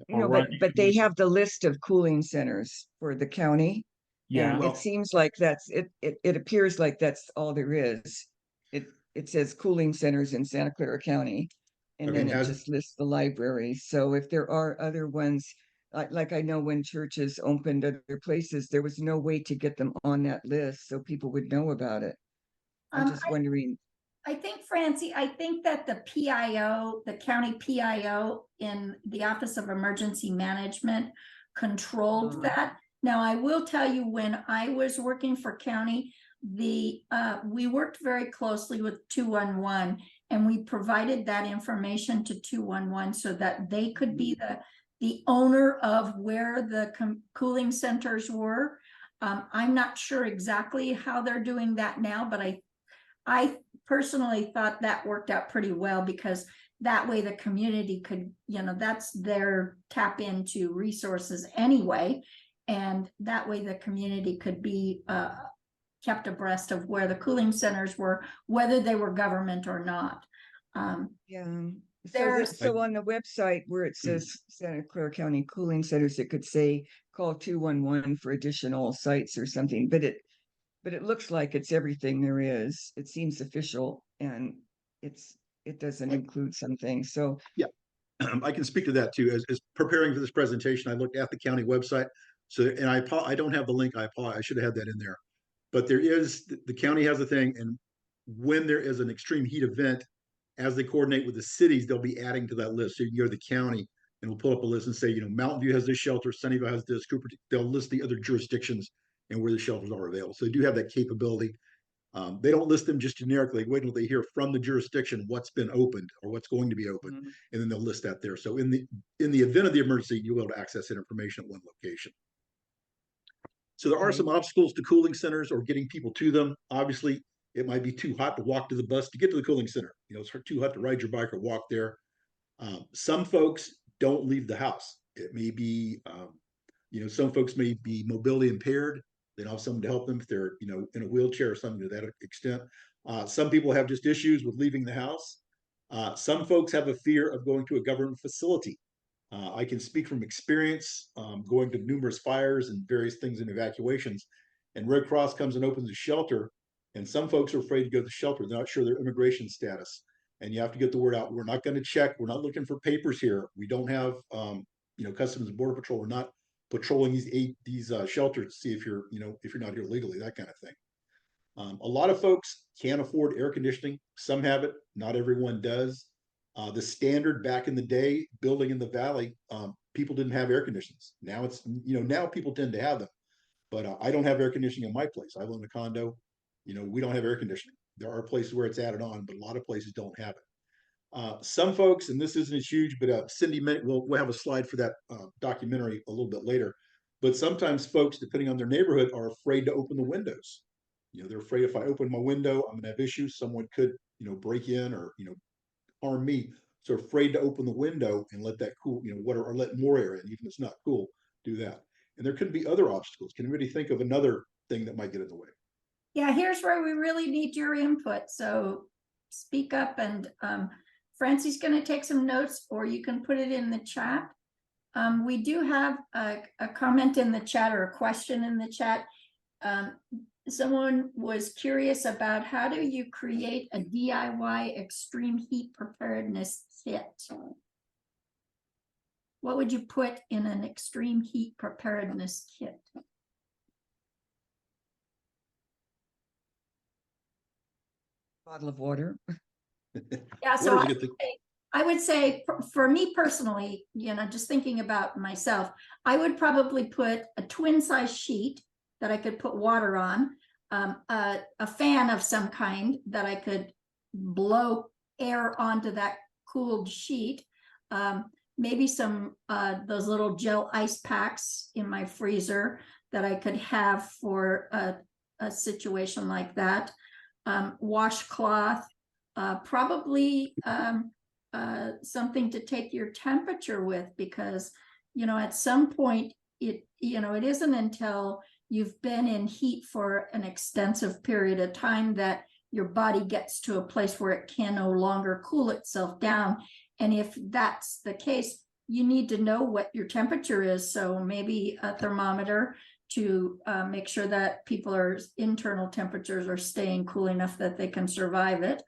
Speaker 2: But they have the list of cooling centers for the county.
Speaker 6: Yeah.
Speaker 2: And it seems like it appears like that's all there is. It says cooling centers in Santa Clara County, and then it just lists the libraries. So if there are other ones, like I know when churches opened other places, there was no way to get them on that list so people would know about it. I'm just wondering.
Speaker 3: I think, Francie, that the PIO, the county PIO in the Office of Emergency Management controlled that. Now, I will tell you, when I was working for county, we worked very closely with 211, and we provided that information to 211 so that they could be the owner of where the cooling centers were. I'm not sure exactly how they're doing that now, but I personally thought that worked out pretty well, because that way the community could, that's their tap into resources anyway. And that way the community could be kept abreast of where the cooling centers were, whether they were government or not.
Speaker 2: Yeah.
Speaker 3: There's-
Speaker 2: So on the website where it says Santa Clara County Cooling Centers, it could say call 211 for additional sites or something, but it looks like it's everything there is. It seems official, and it doesn't include some things. So
Speaker 1: I can speak to that too. As preparing for this presentation, I looked at the county website. So, and I don't have the link. I apologize. I should have had that in there. But there is, the county has a thing, and when there is an extreme heat event, as they coordinate with the cities, they'll be adding to that list. So you can go to the county and we'll pull up a list and say, Mountain View has this shelter, Sunnyvale has this, Cooper. They'll list the other jurisdictions and where the shelters are available. So they do have that capability. They don't list them just generically. Wait until they hear from the jurisdiction what's been opened or what's going to be opened, and then they'll list that there. So in the event of the emergency, you'll be able to access that information at one location. So there are some obstacles to cooling centers or getting people to them. Obviously, it might be too hot to walk to the bus to get to the cooling center. It's too hot to ride your bike or walk there. Some folks don't leave the house. It may be, some folks may be mobility impaired. They don't have someone to help them if they're, in a wheelchair or something to that extent. Some people have just issues with leaving the house. Some folks have a fear of going to a government facility. I can speak from experience, going to numerous fires and various things in evacuations. And Red Cross comes and opens a shelter, and some folks are afraid to go to the shelter. They're not sure their immigration status. And you have to get the word out. We're not going to check. We're not looking for papers here. We don't have, Customs and Border Patrol. We're not patrolling these shelters to see if you're not here legally, that kind of thing. A lot of folks can't afford air conditioning. Some have it. Not everyone does. The standard back in the day, building in the valley, people didn't have air conditioners. Now it's, now people tend to have them. But I don't have air conditioning in my place. I live in a condo. We don't have air conditioning. There are places where it's added on, but a lot of places don't have it. Some folks, and this isn't as huge, but Cindy, we'll have a slide for that documentary a little bit later. But sometimes folks, depending on their neighborhood, are afraid to open the windows. They're afraid if I open my window, I'm going to have issues. Someone could, break in or, harm me. So afraid to open the window and let that cool, or let more air in, even if it's not cool, do that. And there could be other obstacles. Can anybody think of another thing that might get in the way?
Speaker 3: Yeah, here's where we really need your input. So speak up, and Francie's going to take some notes, or you can put it in the chat. We do have a comment in the chat, or a question in the chat. Someone was curious about, how do you create a DIY extreme heat preparedness kit? What would you put in an extreme heat preparedness kit?
Speaker 2: bottle of water.
Speaker 3: Yeah, so
Speaker 1: Water's a good thing.
Speaker 3: I would say for me personally, just thinking about myself, I would probably put a twin size sheet that I could put water on, a fan of some kind that I could blow air onto that cooled sheet, maybe some those little gel ice packs in my freezer that I could have for a situation like that, washcloth, probably something to take your temperature with, because at some point it isn't until you've been in heat for an extensive period of time that your body gets to a place where it can no longer cool itself down. And if that's the case, you need to know what your temperature is. So maybe a thermometer to make sure that people's internal temperatures are staying cool enough that they can survive it.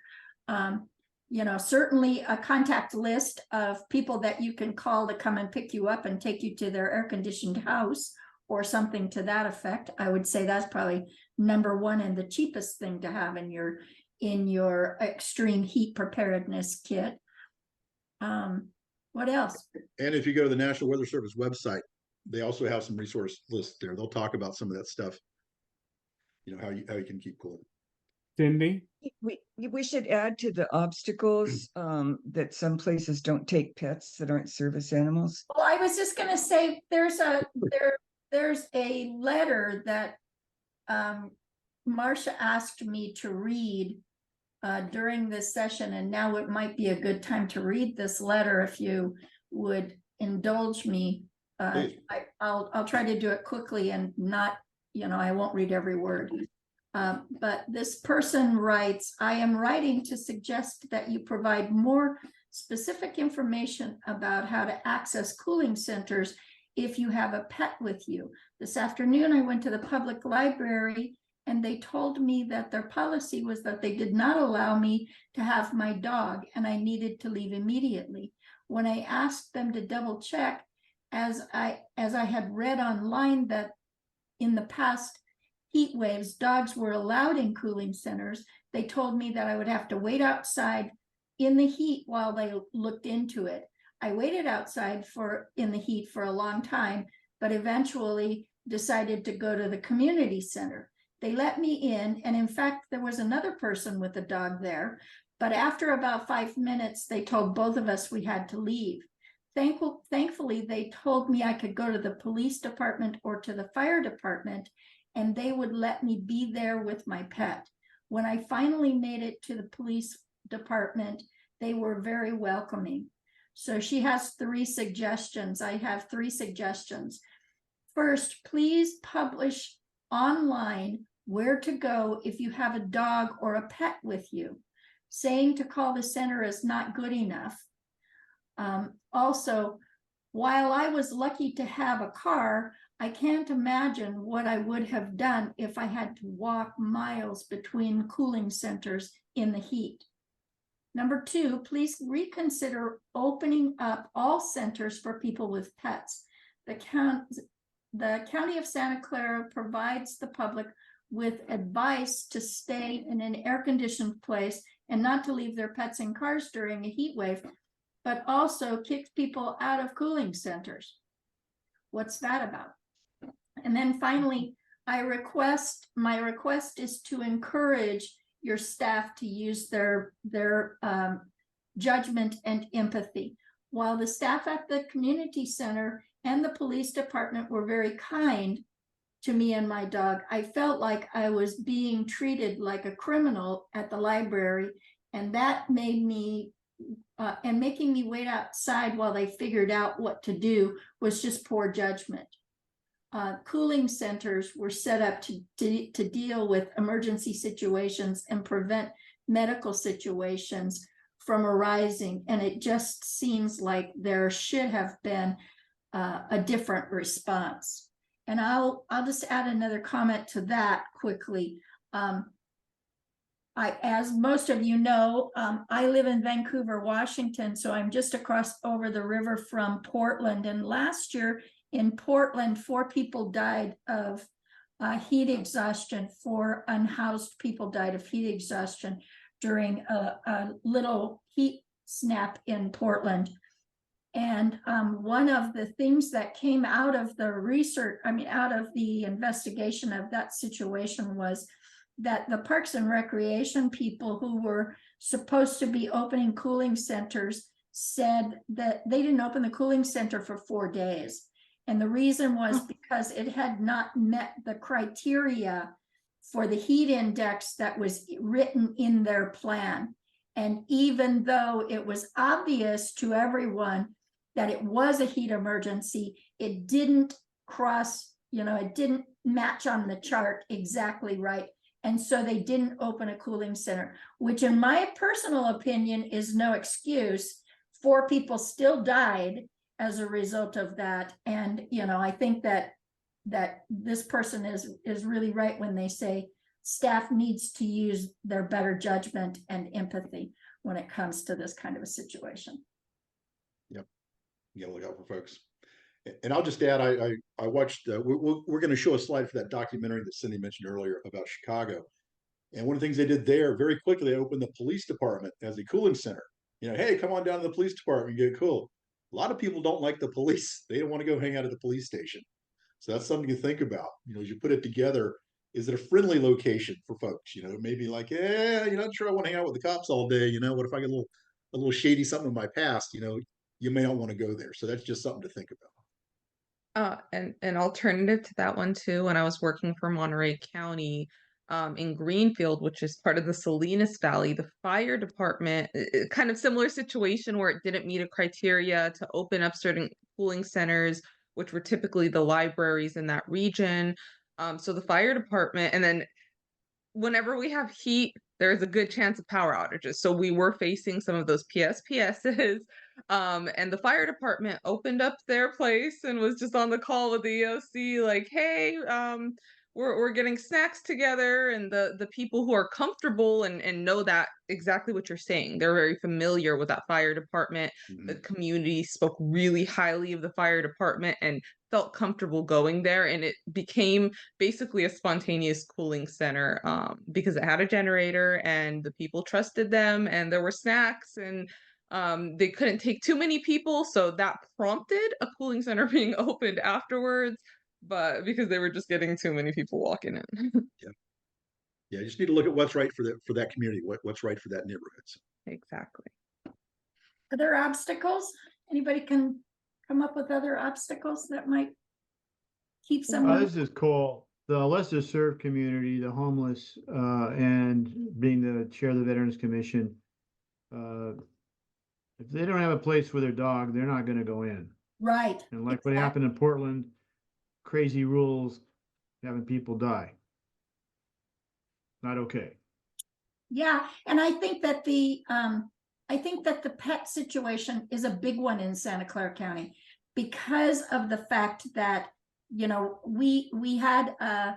Speaker 3: Certainly a contact list of people that you can call to come and pick you up and take you to their air-conditioned house, or something to that effect. I would say that's probably number one and the cheapest thing to have in your extreme heat preparedness kit. What else?
Speaker 1: And if you go to the National Weather Service website, they also have some resource lists there. They'll talk about some of that stuff. You know, how you can keep cool.
Speaker 6: Cindy?
Speaker 2: We should add to the obstacles that some places don't take pets that aren't service animals.
Speaker 3: Well, I was just gonna say, there's a letter that Marcia asked me to read during this session, and now it might be a good time to read this letter if you would indulge me. I'll try to do it quickly and not, I won't read every word. But this person writes, I am writing to suggest that you provide more specific information about how to access cooling centers if you have a pet with you. This afternoon, I went to the public library and they told me that their policy was that they did not allow me to have my dog and I needed to leave immediately. When I asked them to double check, as I had read online that in the past heat waves, dogs were allowed in cooling centers, they told me that I would have to wait outside in the heat while they looked into it. I waited outside in the heat for a long time, but eventually decided to go to the community center. They let me in, and in fact, there was another person with a dog there, but after about 5 minutes, they told both of us we had to leave. Thankfully, they told me I could go to the police department or to the fire department, and they would let me be there with my pet. When I finally made it to the police department, they were very welcoming. So she has 3 suggestions. I have 3 suggestions. First, please publish online where to go if you have a dog or a pet with you. Saying to call the center is not good enough. Also, while I was lucky to have a car, I can't imagine what I would have done if I had to walk miles between cooling centers in the heat. Number 2, please reconsider opening up all centers for people with pets. The County of Santa Clara provides the public with advice to stay in an air-conditioned place and not to leave their pets in cars during a heat wave, but also kicks people out of cooling centers. What's that about? And then finally, my request is to encourage your staff to use their judgment and empathy. While the staff at the community center and the police department were very kind to me and my dog, I felt like I was being treated like a criminal at the library, and that made me and making me wait outside while they figured out what to do was just poor judgment. Cooling centers were set up to deal with emergency situations and prevent medical situations from arising, and it just seems like there should have been a different response. And I'll just add another comment to that quickly. As most of you know, I live in Vancouver, Washington, so I'm just across over the river from Portland. And last year in Portland, 4 people died of heat exhaustion. 4 unhoused people died of heat exhaustion during a little heat snap in Portland. And one of the things that came out of the research, out of the investigation of that situation was that the Parks and Recreation people who were supposed to be opening cooling centers said that they didn't open the cooling center for 4 days. And the reason was because it had not met the criteria for the heat index that was written in their plan. And even though it was obvious to everyone that it was a heat emergency, it didn't it didn't match on the chart exactly right. And so they didn't open a cooling center, which in my personal opinion is no excuse. 4 people still died as a result of that. And, I think that this person is really right when they say staff needs to use their better judgment and empathy when it comes to this kind of a situation.
Speaker 1: Yep. You gotta look out for folks. And I'll just add, I watched, we're going to show a slide for that documentary that Cindy mentioned earlier about Chicago. And one of the things they did there, very quickly, they opened the police department as a cooling center. Hey, come on down to the police department, get cool. A lot of people don't like the police. They don't want to go hang out at the police station. So that's something to think about. As you put it together, is it a friendly location for folks? Maybe like, you're not sure I want to hang out with the cops all day. What if I get a little shady something in my past? You may not want to go there. So that's just something to think about.
Speaker 4: And an alternative to that one too, when I was working for Monterey County, in Greenfield, which is part of the Salinas Valley, the fire department, kind of similar situation where it didn't meet a criteria to open up certain cooling centers, which were typically the libraries in that region. So the fire department, and then whenever we have heat, there's a good chance of power outages. So we were facing some of those PSPSs. And the fire department opened up their place and was just on the call with the EOC, like, hey, we're getting snacks together, and the people who are comfortable and know that exactly what you're saying. They're very familiar with that fire department. The community spoke really highly of the fire department and felt comfortable going there, and it became basically a spontaneous cooling center, because it had a generator and the people trusted them, and there were snacks, and they couldn't take too many people, so that prompted a cooling center being opened afterwards, but because they were just getting too many people walking in.
Speaker 1: Yeah, you just need to look at what's right for that community, what's right for that neighborhood. So,
Speaker 4: Exactly.
Speaker 3: Other obstacles? Anybody can come up with other obstacles that might keep someone?
Speaker 5: This is cool. The lesser served community, the homeless, and being the chair of the Veterans Commission, if they don't have a place for their dog, they're not going to go in.
Speaker 3: Right.
Speaker 5: And like what happened in Portland, crazy rules, having people die. Not okay.
Speaker 3: Yeah, and I think that the pet situation is a big one in Santa Clara County because of the fact that, we had a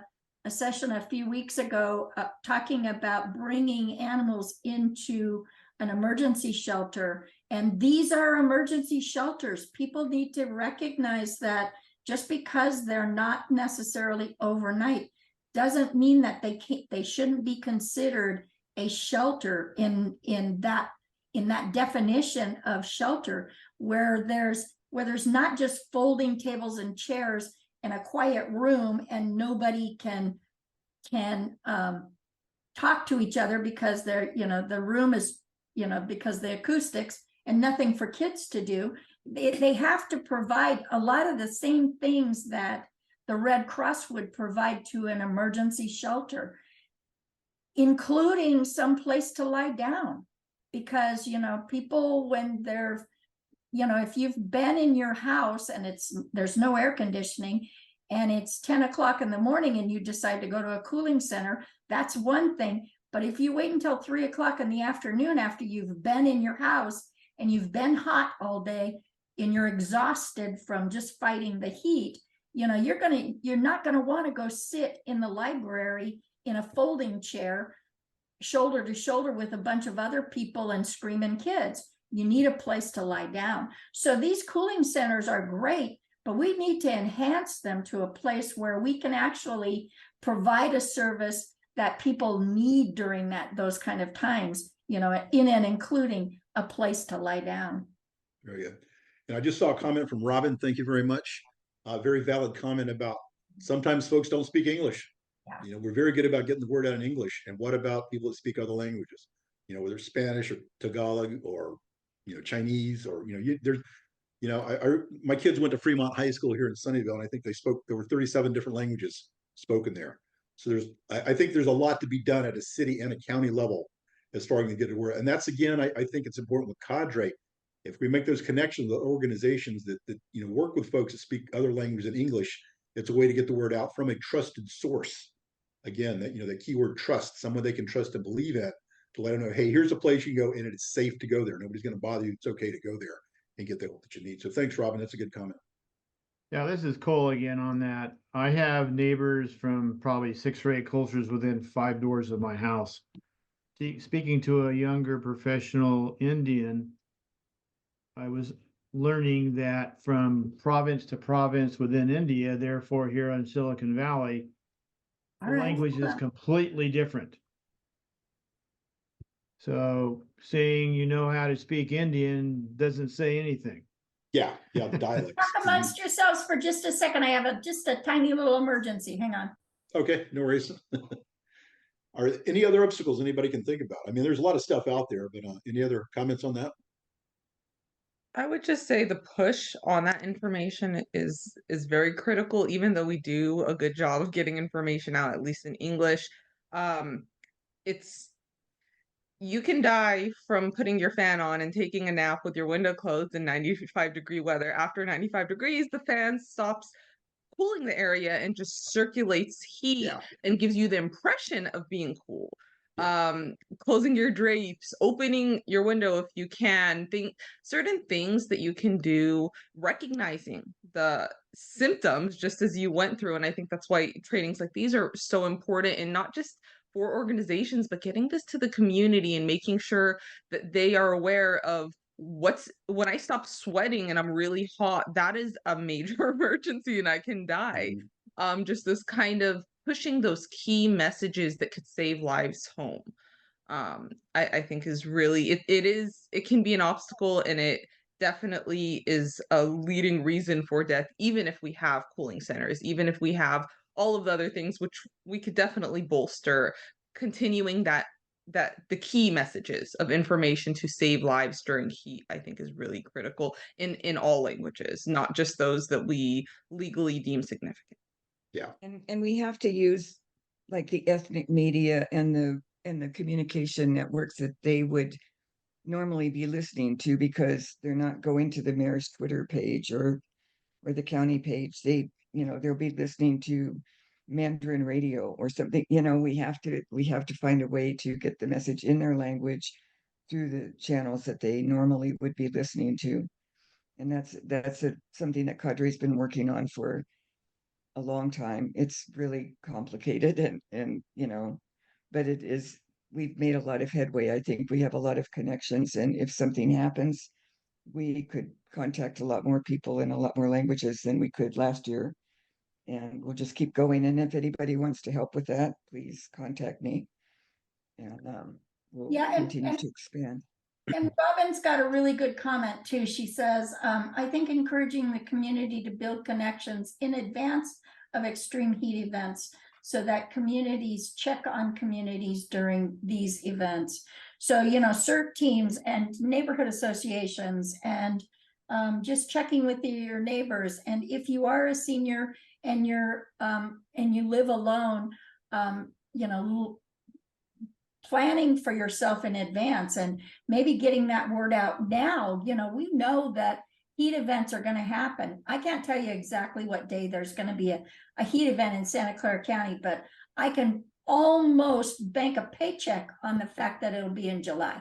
Speaker 3: session a few weeks ago talking about bringing animals into an emergency shelter, and these are emergency shelters. People need to recognize that just because they're not necessarily overnight doesn't mean that they shouldn't be considered a shelter in that definition of shelter, where there's not just folding tables and chairs in a quiet room and nobody can talk to each other because the room is, because the acoustics, and nothing for kids to do. They have to provide a lot of the same things that the Red Cross would provide to an emergency shelter, including some place to lie down. Because, people, when they're, if you've been in your house and there's no air conditioning and it's 10 o'clock in the morning and you decide to go to a cooling center, that's one thing. But if you wait until 3 o'clock in the afternoon after you've been in your house and you've been hot all day and you're exhausted from just fighting the heat, you're not going to want to go sit in the library in a folding chair, shoulder to shoulder with a bunch of other people and screaming kids. You need a place to lie down. So these cooling centers are great, but we need to enhance them to a place where we can actually provide a service that people need during those kind of times, in and including a place to lie down.
Speaker 1: very good. And I just saw a comment from Robin. Thank you very much. Very valid comment about sometimes folks don't speak English.
Speaker 3: Yeah.
Speaker 1: We're very good about getting the word out in English. And what about people that speak other languages? Whether it's Spanish or Tagalog or Chinese or there's my kids went to Fremont High School here in Sunnyvale, and I think there were 37 different languages spoken there. So I think there's a lot to be done at a city and a county level as far as to get it word. And that's, again, I think it's important with cadre. If we make those connections with organizations that work with folks that speak other languages than English, it's a way to get the word out from a trusted source. Again, that keyword trust, someone they can trust and believe in, to let them know, hey, here's a place you can go and it's safe to go there. Nobody's going to bother you. It's okay to go there and get the help that you need. So thanks, Robin. That's a good comment.
Speaker 5: Yeah, this is Cole again on that. I have neighbors from probably 6 or 8 cultures within 5 doors of my house. Speaking to a younger professional Indian, I was learning that from province to province within India, therefore here in Silicon Valley, the language is completely different. So saying you know how to speak Indian doesn't say anything.
Speaker 1: Yeah, the dialects.
Speaker 3: Talk amongst yourselves for just a second. I have just a tiny little emergency. Hang on.
Speaker 1: Okay, no worries. Are there any other obstacles anybody can think about? I mean, there's a lot of stuff out there, but any other comments on that?
Speaker 4: I would just say the push on that information is very critical, even though we do a good job of getting information out, at least in English. It's you can die from putting your fan on and taking a nap with your window closed in 95-degree weather. After 95 degrees, the fan stops cooling the area and just circulates heat
Speaker 1: Yeah.
Speaker 4: and gives you the impression of being cool.
Speaker 1: Yeah.
Speaker 4: Closing your drapes, opening your window if you can, certain things that you can do, recognizing the symptoms just as you went through. And I think that's why trainings like these are so important, and not just for organizations, but getting this to the community and making sure that they are aware of when I stop sweating and I'm really hot, that is a major emergency and I can die. Just this kind of pushing those key messages that could save lives home. I think is really it can be an obstacle, and it definitely is a leading reason for death, even if we have cooling centers, even if we have all of the other things, which we could definitely bolster, continuing that the key messages of information to save lives during heat, I think, is really critical in all languages, not just those that we legally deem significant.
Speaker 1: Yeah.
Speaker 2: And we have to use like the ethnic media and the communication networks that they would normally be listening to, because they're not going to the mayor's Twitter page or the county page. They'll be listening to Mandarin radio or something. We have to find a way to get the message in their language through the channels that they normally would be listening to. And that's something that Cadre's been working on for a long time. It's really complicated, and but we've made a lot of headway. I think we have a lot of connections, and if something happens, we could contact a lot more people in a lot more languages than we could last year. And we'll just keep going. And if anybody wants to help with that, please contact me. And we'll continue to expand.
Speaker 3: And Robin's got a really good comment too. She says, I think encouraging the community to build connections in advance of extreme heat events so that communities check on communities during these events. So, CERT teams and neighborhood associations, and just checking with your neighbors. And if you are a senior and you live alone, planning for yourself in advance and maybe getting that word out now. We know that heat events are going to happen. I can't tell you exactly what day there's going to be a heat event in Santa Clara County, but I can almost bank a paycheck on the fact that it'll be in July.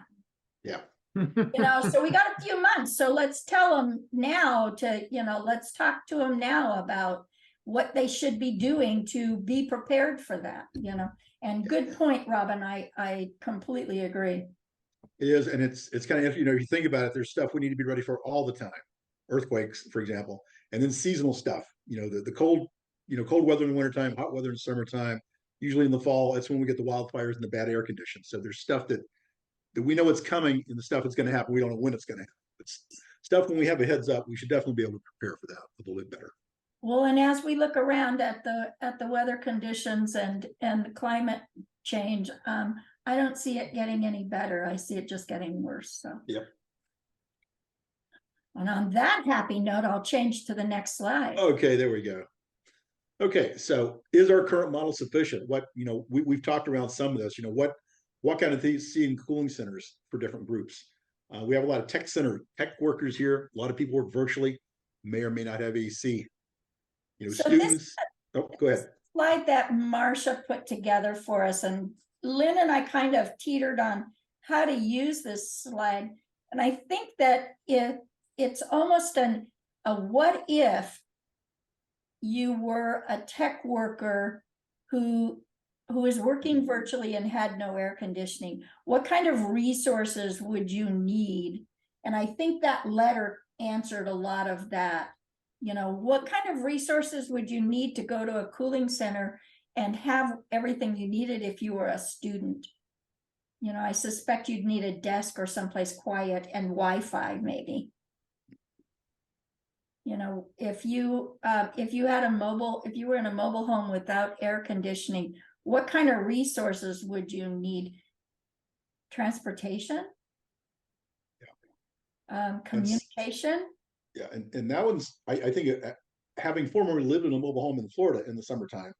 Speaker 1: Yeah.
Speaker 3: So we got a few months. So let's tell them now let's talk to them now about what they should be doing to be prepared for that, And good point, Robin. I completely agree.
Speaker 1: It is, and it's kind of, if you think about it, there's stuff we need to be ready for all the time. Earthquakes, for example, and then seasonal stuff. The cold, cold weather in the wintertime, hot weather in summertime. Usually in the fall, that's when we get the wildfires and the bad air conditions. So there's stuff that we know it's coming, and the stuff that's going to happen. We don't know when it's going to happen. It's stuff when we have a heads up, we should definitely be able to prepare for that a little bit better.
Speaker 3: Well, and as we look around at the weather conditions and the climate change, I don't see it getting any better. I see it just getting worse. So
Speaker 1: Yep.
Speaker 3: And on that happy note, I'll change to the next slide.
Speaker 1: Okay, there we go. Okay, so is our current model sufficient? What we've talked around some of this. What kind of things see in cooling centers for different groups? We have a lot of tech workers here. A lot of people work virtually, may or may not have AC.
Speaker 3: So
Speaker 1: students. Go ahead.
Speaker 3: Slide that Marsha put together for us, and Lynn and I kind of teetered on how to use this slide, and I think that it's almost a what if you were a tech worker who is working virtually and had no air conditioning. What kind of resources would you need? And I think that letter answered a lot of that. What kind of resources would you need to go to a cooling center and have everything you needed if you were a student? I suspect you'd need a desk or someplace quiet and Wi-Fi maybe. You know, if you had a mobile, if you were in a mobile home without air conditioning, what kind of resources would you need? Transportation? Communication?
Speaker 1: Yeah, and that one's, I think, having formerly lived in a mobile home in Florida in the summertime,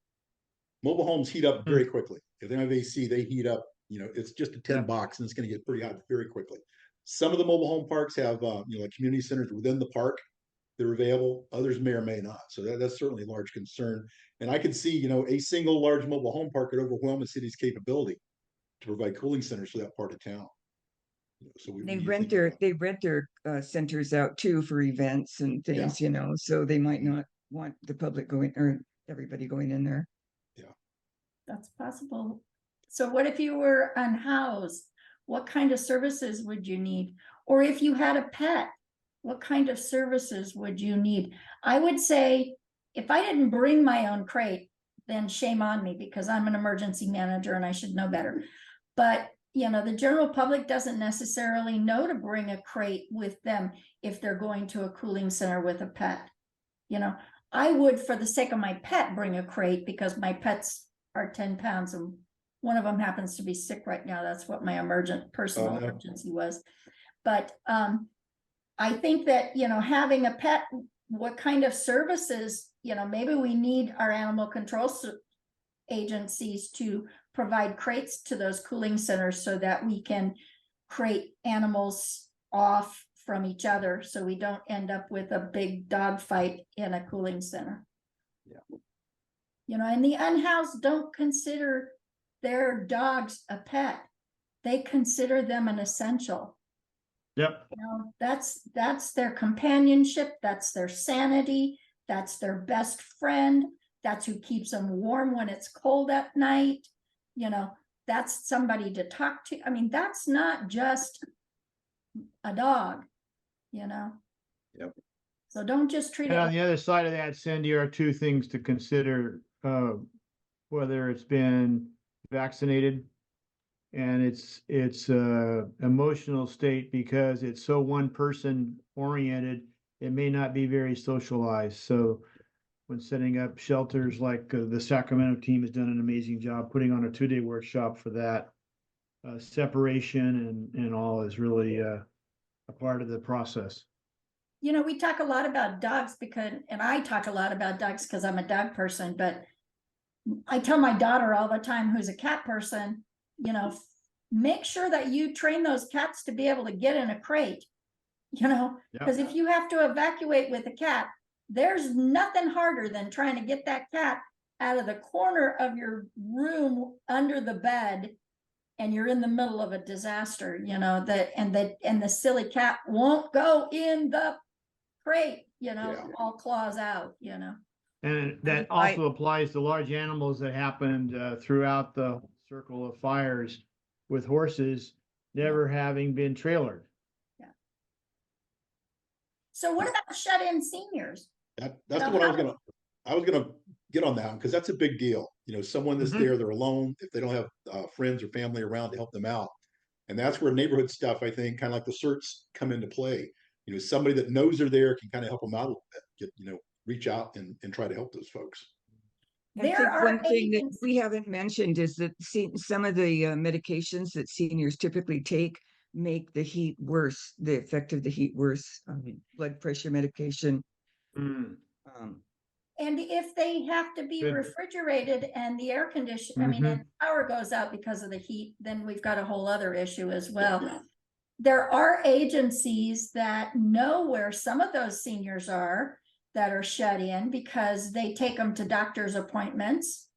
Speaker 1: mobile homes heat up very quickly. If they have AC, they heat up, it's just a tin box and it's gonna get pretty hot very quickly. Some of the mobile home parks have, like community centers within the park that are available. Others may or may not. So that's certainly a large concern. And I could see, a single large mobile home park could overwhelm a city's capability to provide cooling centers for that part of town. So we
Speaker 2: They
Speaker 1: need to
Speaker 2: rent
Speaker 1: think
Speaker 2: their centers out too for events and things, so they might not want the public going or everybody going in there.
Speaker 3: That's possible. So what if you were unhoused? What kind of services would you need? Or if you had a pet, what kind of services would you need? I would say if I didn't bring my own crate, then shame on me because I'm an emergency manager and I should know better. But the general public doesn't necessarily know to bring a crate with them if they're going to a cooling center with a pet. I would, for the sake of my pet, bring a crate because my pets are 10 pounds and one of them happens to be sick right now. That's what my personal emergency was. But I think that, having a pet, what kind of services, maybe we need our animal control agencies to provide crates to those cooling centers so that we can crate animals off from each other so we don't end up with a big dog fight in a cooling center. And the unhoused don't consider their dogs a pet. They consider them an essential.
Speaker 5: Yep.
Speaker 3: That's their companionship, that's their sanity, that's their best friend, that's who keeps them warm when it's cold at night. That's somebody to talk to. I mean, that's not just a dog,
Speaker 1: Yep.
Speaker 3: So don't just treat
Speaker 5: And
Speaker 3: it.
Speaker 5: on the other side of that, Cindy, are two things to consider, whether it's been vaccinated and its emotional state, because it's so one person oriented, it may not be very socialized. So when setting up shelters, like the Sacramento team has done an amazing job putting on a 2-day workshop for that, separation and all is really a part of the process.
Speaker 3: We talk a lot about dogs and I talk a lot about dogs because I'm a dog person, but I tell my daughter all the time, who's a cat person, make sure that you train those cats to be able to get in a crate, because if you have to evacuate with a cat, there's nothing harder than trying to get that cat out of the corner of your room under the bed and you're in the middle of a disaster, and the silly cat won't go in the crate, all claws out,
Speaker 5: And that also applies to large animals that happened throughout the circle of fires, with horses never having been trailered.
Speaker 3: So what about shut-in seniors?
Speaker 1: that's the one I was gonna get on that one, because that's a big deal. Someone that's there, they're alone, if they don't have friends or family around to help them out. And that's where neighborhood stuff, I think, kind of like the certs, come into play. Somebody that knows they're there can kind of help them out a little bit, reach out and try to help those folks.
Speaker 2: I think one thing that we haven't mentioned is that some of the medications that seniors typically take make the heat worse, the effect of the heat worse. Blood pressure medication.
Speaker 3: And if they have to be refrigerated and the air condition, and the power goes out because of the heat, then we've got a whole other issue as well. There are agencies that know where some of those seniors are that are shut in because they take them to doctor's appointments.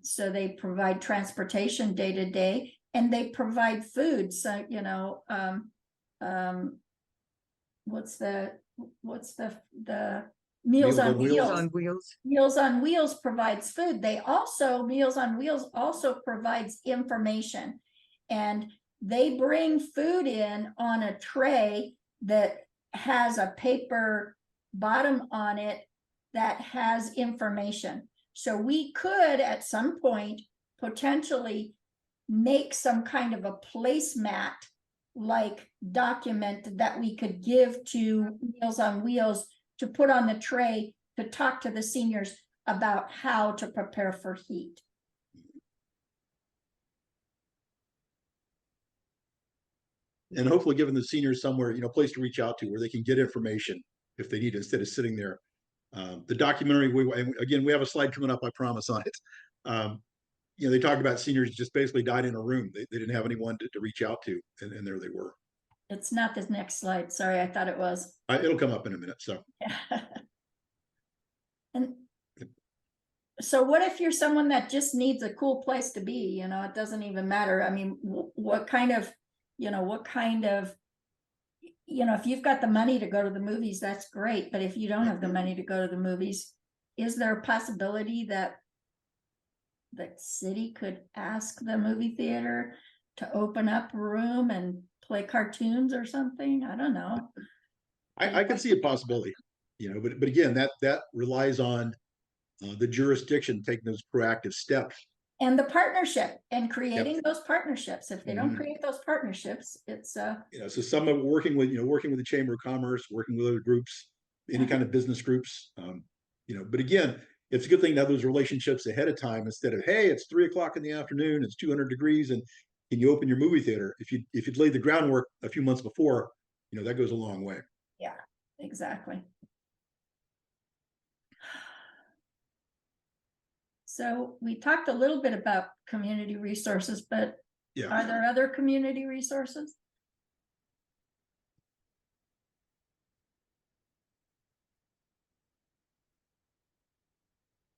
Speaker 3: So they provide transportation day to day, and they provide food. So, what's the Meals on Wheels. Meals on Wheels provides food. Meals on Wheels also provides information, and they bring food in on a tray that has a paper bottom on it that has information. So we could at some point potentially make some kind of a placemat like document that we could give to Meals on Wheels to put on the tray to talk to the seniors about how to prepare for heat.
Speaker 1: And hopefully giving the seniors somewhere, a place to reach out to where they can get information if they need it instead of sitting there. The documentary, again, we have a slide coming up, I promise, on it. They talked about seniors just basically died in a room. They didn't have anyone to reach out to, and there they were.
Speaker 3: It's not the next slide. Sorry, I thought it was.
Speaker 1: It'll come up in a minute. So,
Speaker 3: and so what if you're someone that just needs a cool place to be? It doesn't even matter. I mean, what kind of, if you've got the money to go to the movies, that's great. But if you don't have the money to go to the movies, is there a possibility that the city could ask the movie theater to open up a room and play cartoons or something? I don't know.
Speaker 1: I can see a possibility, but again, that relies on the jurisdiction taking those proactive steps.
Speaker 3: And the partnership and creating those partnerships. If they don't create those partnerships, it's
Speaker 1: so some of working with the Chamber of Commerce, working with other groups, any kind of business groups, but again, it's a good thing to have those relationships ahead of time instead of, hey, it's 3:00 in the afternoon, it's 200 degrees, and can you open your movie theater? If you'd laid the groundwork a few months before, that goes a long way.
Speaker 3: Yeah, exactly. So we talked a little bit about community resources, but are there other community resources?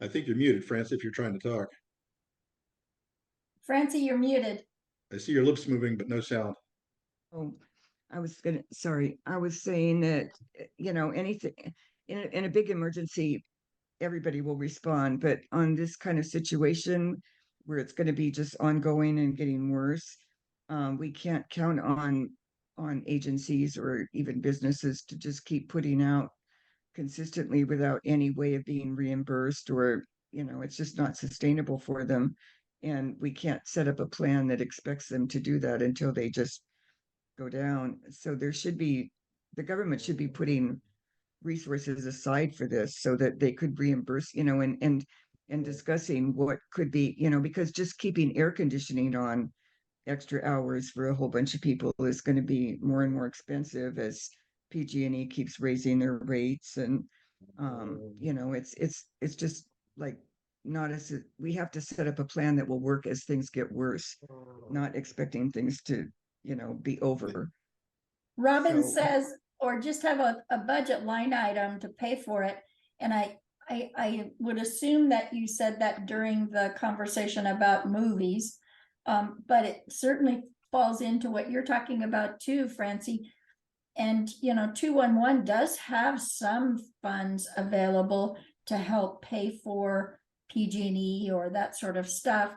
Speaker 1: I think you're muted, Francie, if you're trying to talk.
Speaker 3: Francie, you're muted.
Speaker 1: I see your lips moving, but no sound.
Speaker 2: Oh, I was saying that, anything in a big emergency, everybody will respond, but on this kind of situation where it's going to be just ongoing and getting worse, we can't count on agencies or even businesses to just keep putting out consistently without any way of being reimbursed, or it's just not sustainable for them, and we can't set up a plan that expects them to do that until they just go down. So the government should be putting resources aside for this so that they could reimburse, and discussing what could be, because just keeping air conditioning on extra hours for a whole bunch of people is going to be more and more expensive as PG&E keeps raising their rates. And it's just like, not as we have to set up a plan that will work as things get worse, not expecting things to be over.
Speaker 3: Robin says, or just have a budget line item to pay for it. And I would assume that you said that during the conversation about movies, but it certainly falls into what you're talking about too, Francie. And 211 does have some funds available to help pay for PG&E or that sort of stuff.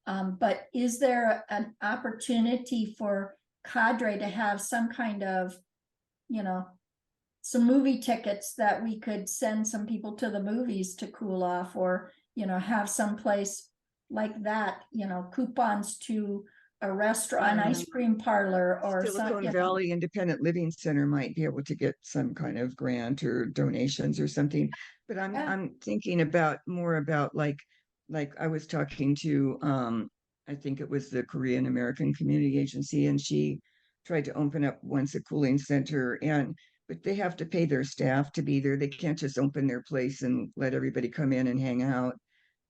Speaker 3: But is there an opportunity for Cadre to have some kind of, some movie tickets that we could send some people to the movies to cool off, or, have some place like that, coupons to a restaurant, an ice cream parlor, or
Speaker 2: Silicon Valley Independent Living Center might be able to get some kind of grant or donations or something. But I'm thinking more about like I was talking to I think it was the Korean American Community Agency, and she tried to open up once a cooling center, but they have to pay their staff to be there. They can't just open their place and let everybody come in and hang out.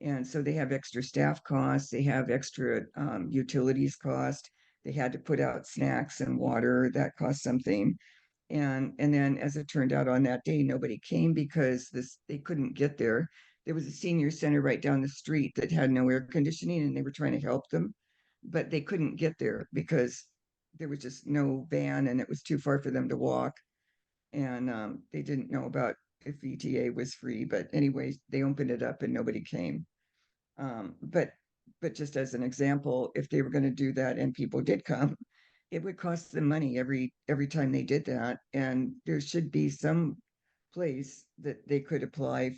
Speaker 2: And so they have extra staff costs, they have extra utilities cost. They had to put out snacks and water that cost something. And then as it turned out, on that day, nobody came because they couldn't get there. There was a senior center right down the street that had no air conditioning, and they were trying to help them, but they couldn't get there because there was just no van and it was too far for them to walk. And they didn't know about if VTA was free, but anyways, they opened it up and nobody came. But just as an example, if they were going to do that and people did come, it would cost them money every time they did that. And there should be some place that they could apply,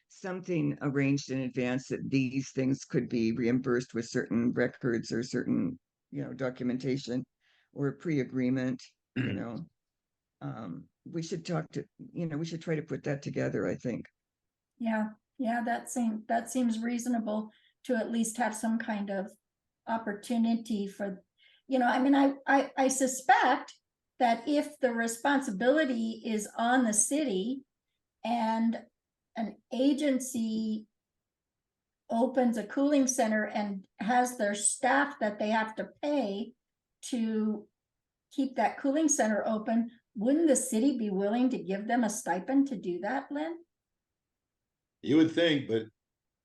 Speaker 2: something arranged in advance that these things could be reimbursed with certain records or certain, documentation or pre-agreement, we should talk to, we should try to put that together, I think.
Speaker 3: Yeah, that seems reasonable to at least have some kind of opportunity for, I mean, I suspect that if the responsibility is on the city and an agency opens a cooling center and has their staff that they have to pay to keep that cooling center open, wouldn't the city be willing to give them a stipend to do that, Lynn?
Speaker 1: You would think, but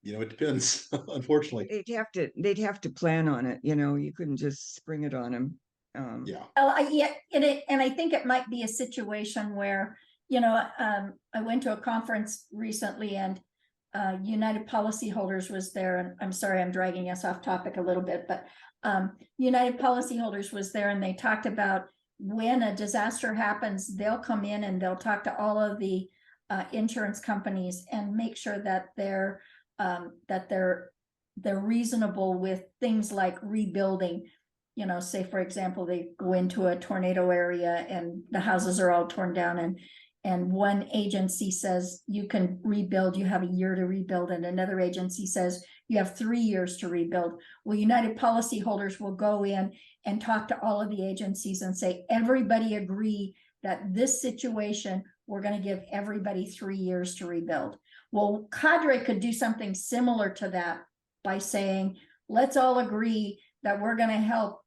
Speaker 1: it depends, unfortunately.
Speaker 2: They'd have to plan on it, you couldn't just spring it on them.
Speaker 1: Yeah.
Speaker 3: Well, and I think it might be a situation where, I went to a conference recently and United Policyholders was there, and I'm sorry, I'm dragging us off topic a little bit, but United Policyholders was there, and they talked about when a disaster happens, they'll come in and they'll talk to all of the insurance companies and make sure that they're reasonable with things like rebuilding. Say for example, they go into a tornado area and the houses are all torn down, and one agency says you can rebuild, you have a year to rebuild, and another agency says you have 3 years to rebuild. Well, United Policyholders will go in and talk to all of the agencies and say, everybody agree that this situation, we're going to give everybody 3 years to rebuild. Well, Cadre could do something similar to that by saying, let's all agree that we're going to help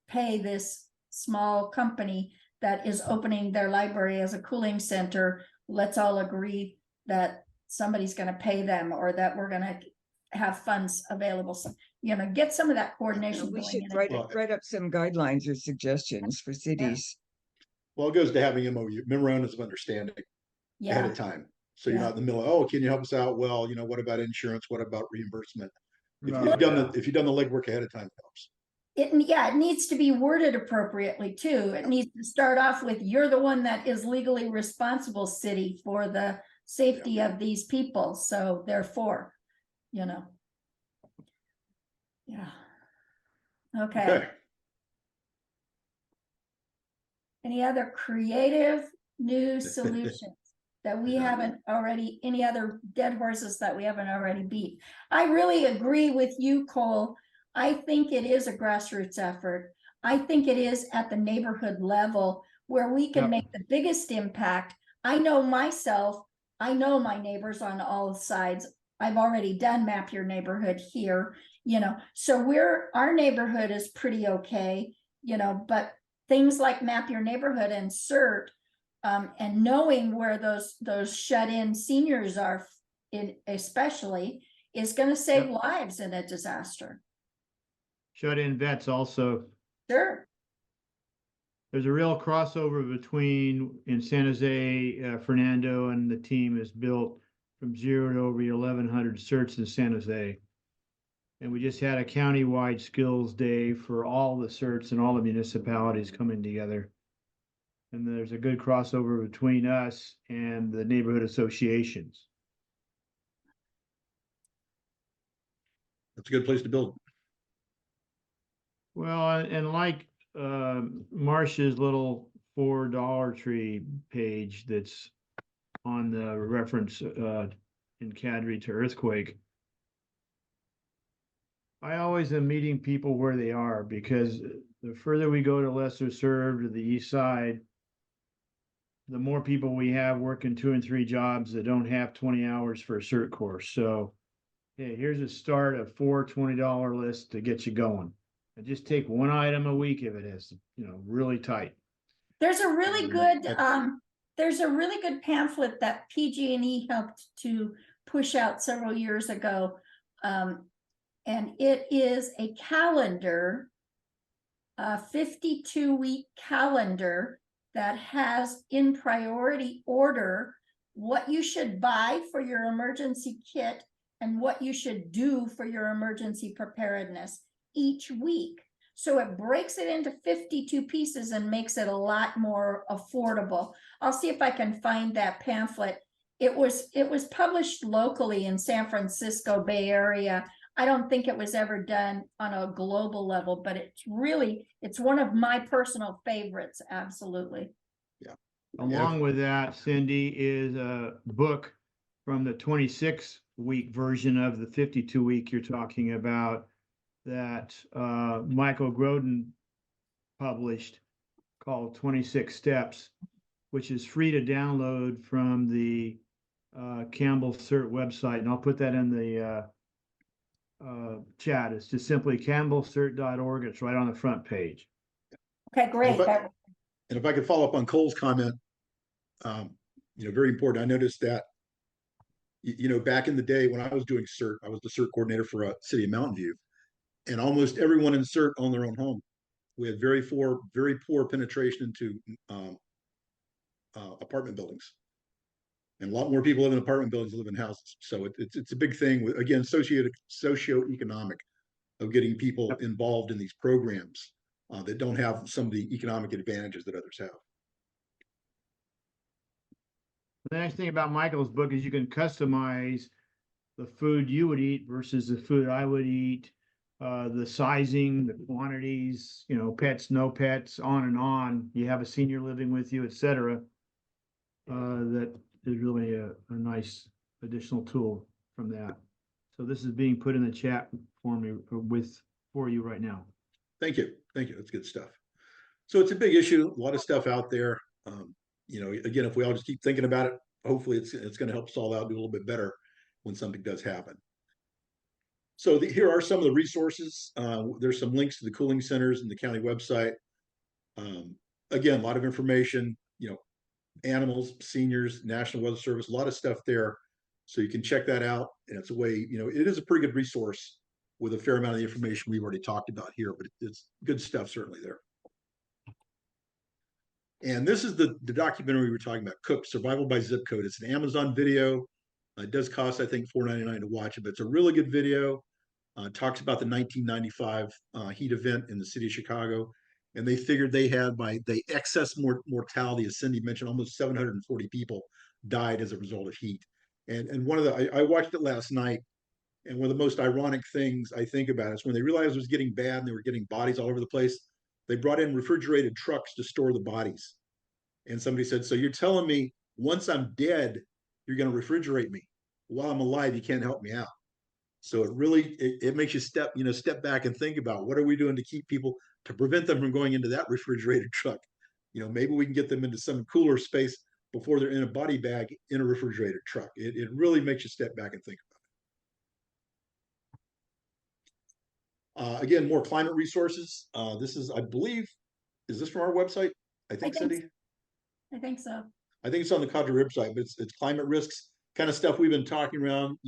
Speaker 3: pay this small company that is opening their library as a cooling center. Let's all agree that somebody's going to pay them, or that we're going to have funds available. So, get some of that coordination
Speaker 2: We
Speaker 3: going.
Speaker 2: should write up some guidelines or suggestions for cities.
Speaker 1: Well, it goes to having MOU, memorandums of understanding ahead
Speaker 3: Yeah,
Speaker 1: of time. So you're not in the middle, oh, can you help us out? Well, what about insurance? What about reimbursement? If you've done the legwork ahead of time, it helps.
Speaker 3: it needs to be worded appropriately too. It needs to start off with, you're the one that is legally responsible, city, for the safety of these people. So therefore, yeah. Okay. Any other creative new solutions that we haven't already, any other dead horses that we haven't already beat? I really agree with you, Cole. I think it is a grassroots effort. I think it is at the neighborhood level where we can make the biggest impact. I know myself, I know my neighbors on all sides. I've already done Map Your Neighborhood here, so our neighborhood is pretty okay, but things like Map Your Neighborhood and CERT, and knowing where those shut-in seniors are, especially, is going to save lives in a disaster.
Speaker 5: Shut-in vets also.
Speaker 3: Sure.
Speaker 5: There's a real crossover between in San Jose, Fernando and the team has built from 0 to over 1,100 certs in San Jose. And we just had a countywide skills day for all the certs and all the municipalities coming together. And there's a good crossover between us and the neighborhood associations.
Speaker 1: That's a good place to build.
Speaker 5: Well, and like Marcia's little $4 tree page that's on the reference in Cadre to earthquake, I always am meeting people where they are, because the further we go to lesser served or the east side, the more people we have working 2 and 3 jobs that don't have 20 hours for a cert course. So, hey, here's a start of 4 $20 lists to get you going. And just take one item a week if it is, really tight.
Speaker 3: There's a really good pamphlet that PG&E helped to push out several years ago. And it is a calendar, a 52-week calendar that has in priority order what you should buy for your emergency kit and what you should do for your emergency preparedness each week. So it breaks it into 52 pieces and makes it a lot more affordable. I'll see if I can find that pamphlet. It was published locally in San Francisco Bay Area. I don't think it was ever done on a global level, but it's one of my personal favorites. Absolutely.
Speaker 1: Yeah.
Speaker 5: Along with that, Cindy, is a book from the 26-week version of the 52-week you're talking about that Michael Groden published, called 26 Steps, which is free to download from the Campbell CERT website. And I'll put that in the chat. It's just simply campbellcert.org. It's right on the front page.
Speaker 3: Okay, great.
Speaker 1: And if I could follow up on Cole's comment, very important. I noticed that, back in the day when I was doing CERT, I was the CERT coordinator for a city of Mountain View, and almost everyone in CERT owned their own home. We had very poor penetration into apartment buildings, and a lot more people live in apartment buildings than live in houses. So it's a big thing. Again, socioeconomic of getting people involved in these programs that don't have some of the economic advantages that others have.
Speaker 5: The nice thing about Michael's book is you can customize the food you would eat versus the food I would eat, the sizing, the quantities, pets, no pets, on and on. You have a senior living with you, etc. That is really a nice additional tool from that. So this is being put in the chat for you right now.
Speaker 1: Thank you. That's good stuff. So it's a big issue, a lot of stuff out there. Again, if we all just keep thinking about it, hopefully it's going to help us all out, do a little bit better when something does happen. So here are some of the resources. There's some links to the cooling centers and the county website. Again, a lot of information, animals, seniors, National Weather Service, a lot of stuff there. So you can check that out. And it's a way, it is a pretty good resource with a fair amount of the information we've already talked about here, but it's good stuff certainly there. And this is the documentary we were talking about, Cook, Survival by Zip Code. It's an Amazon video. It does cost, I think, $4.99 to watch it, but it's a really good video. Talks about the 1995 heat event in the city of Chicago. And they figured they had, by the excess mortality, as Cindy mentioned, almost 740 people died as a result of heat. And I watched it last night, and one of the most ironic things I think about is when they realized it was getting bad and they were getting bodies all over the place, they brought in refrigerated trucks to store the bodies. And somebody said, so you're telling me once I'm dead, you're going to refrigerate me. While I'm alive, you can't help me out. So it makes you step back and think about, what are we doing to keep people, to prevent them from going into that refrigerated truck? Maybe we can get them into some cooler space before they're in a body bag in a refrigerated truck. It really makes you step back and think about it. Again, more climate resources. This is, I believe, is this from our website? I think Cindy?
Speaker 3: I think so.
Speaker 1: I think it's on the Cadre website, but it's climate risks, kind of stuff we've been talking around,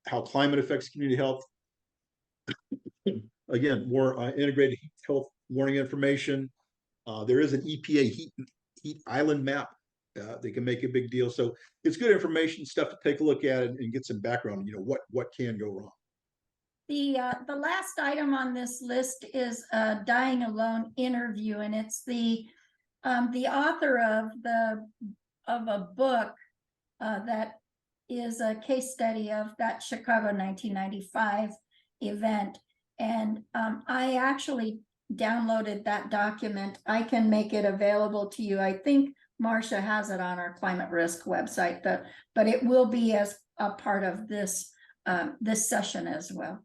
Speaker 1: how climate affects community health. Again, more integrated health warning information. There is an EPA heat island map. They can make a big deal. So it's good information, stuff to take a look at and get some background, what can go wrong.
Speaker 3: The last item on this list is a Dying Alone interview, and it's the author of a book that is a case study of that Chicago 1995 event. And I actually downloaded that document. I can make it available to you. I think Marcia has it on our climate risk website, but it will be as a part of this this session as well.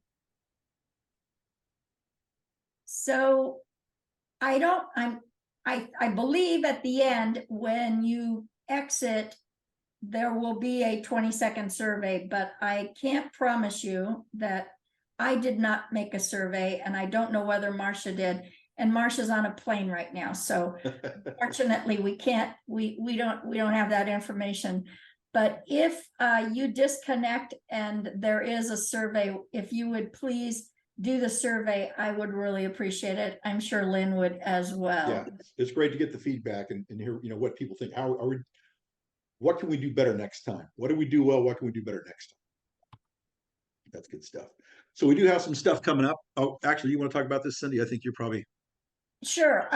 Speaker 3: So I believe at the end, when you exit, there will be a 20-second survey, but I can't promise you that. I did not make a survey, and I don't know whether Marcia did. And Marcia's on a plane right now, so fortunately we don't have that information. But if you disconnect and there is a survey, if you would please do the survey, I would really appreciate it. I'm sure Lynn would as well.
Speaker 1: Yeah, it's great to get the feedback and hear what people think. What can we do better next time? What do we do well? What can we do better next time? That's good stuff. So we do have some stuff coming up. Oh, actually, you want to talk about this, Cindy? I think you're probably.
Speaker 3: Sure.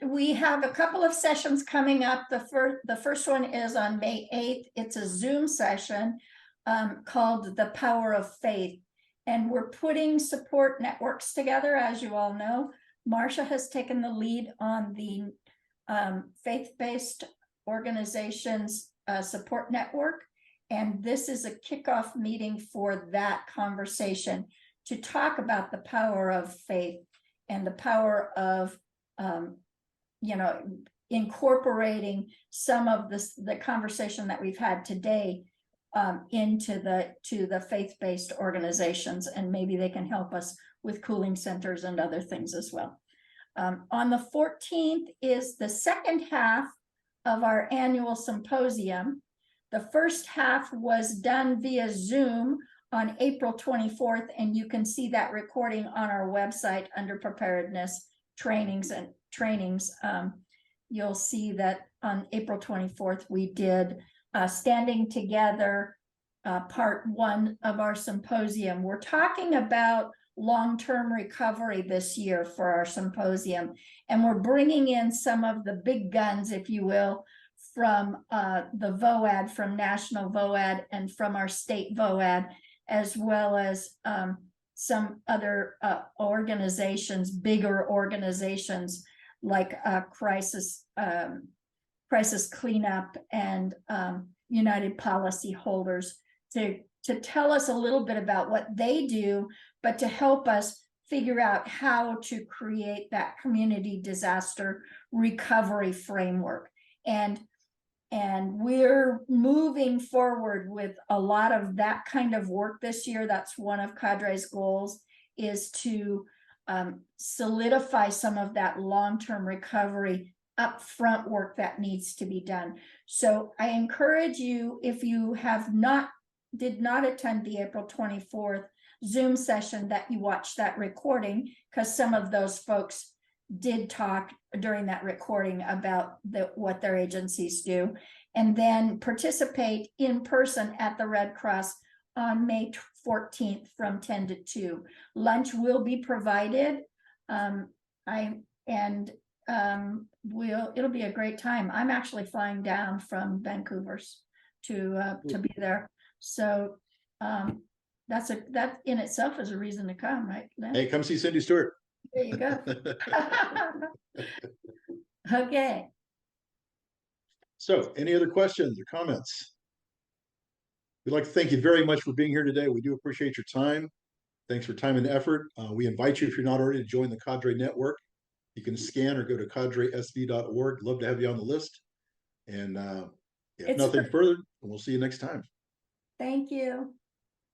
Speaker 3: We have a couple of sessions coming up. The first one is on May 8th. It's a Zoom session called The Power of Faith. And we're putting support networks together, as you all know. Marcia has taken the lead on the faith-based organizations support network. And this is a kickoff meeting for that conversation to talk about the power of faith and the power of, incorporating some of the conversation that we've had today into the faith-based organizations, and maybe they can help us with cooling centers and other things as well. On the 14th is the second half of our annual symposium. The first half was done via Zoom on April 24th, and you can see that recording on our website under preparedness trainings. You'll see that on April 24th, we did Standing Together, part 1 of our symposium. We're talking about long-term recovery this year for our symposium, and we're bringing in some of the big guns, if you will, from the VOAD, from National VOAD, and from our state VOAD, as well as some other organizations, bigger organizations like Crisis Cleanup and United Policyholders to tell us a little bit about what they do, but to help us figure out how to create that community disaster recovery framework. And we're moving forward with a lot of that kind of work this year. That's one of Cadre's goals, is to solidify some of that long-term recovery upfront work that needs to be done. So I encourage you, if you did not attend the April 24th Zoom session, that you watch that recording, because some of those folks did talk during that recording about what their agencies do, and then participate in person at the Red Cross on May 14th from 10 to 2. Lunch will be provided. It'll be a great time. I'm actually flying down from Vancouver's to be there. So that in itself is a reason to come, right, Lynn?
Speaker 1: Hey, come see Cindy Stewart.
Speaker 3: There you go. Okay.
Speaker 1: So, any other questions or comments? We'd like to thank you very much for being here today. We do appreciate your time. Thanks for time and effort. We invite you, if you're not already, to join the Cadre Network. You can scan or go to cadresv.org. Love to have you on the list. And if nothing further, we'll see you next time.
Speaker 3: Thank you.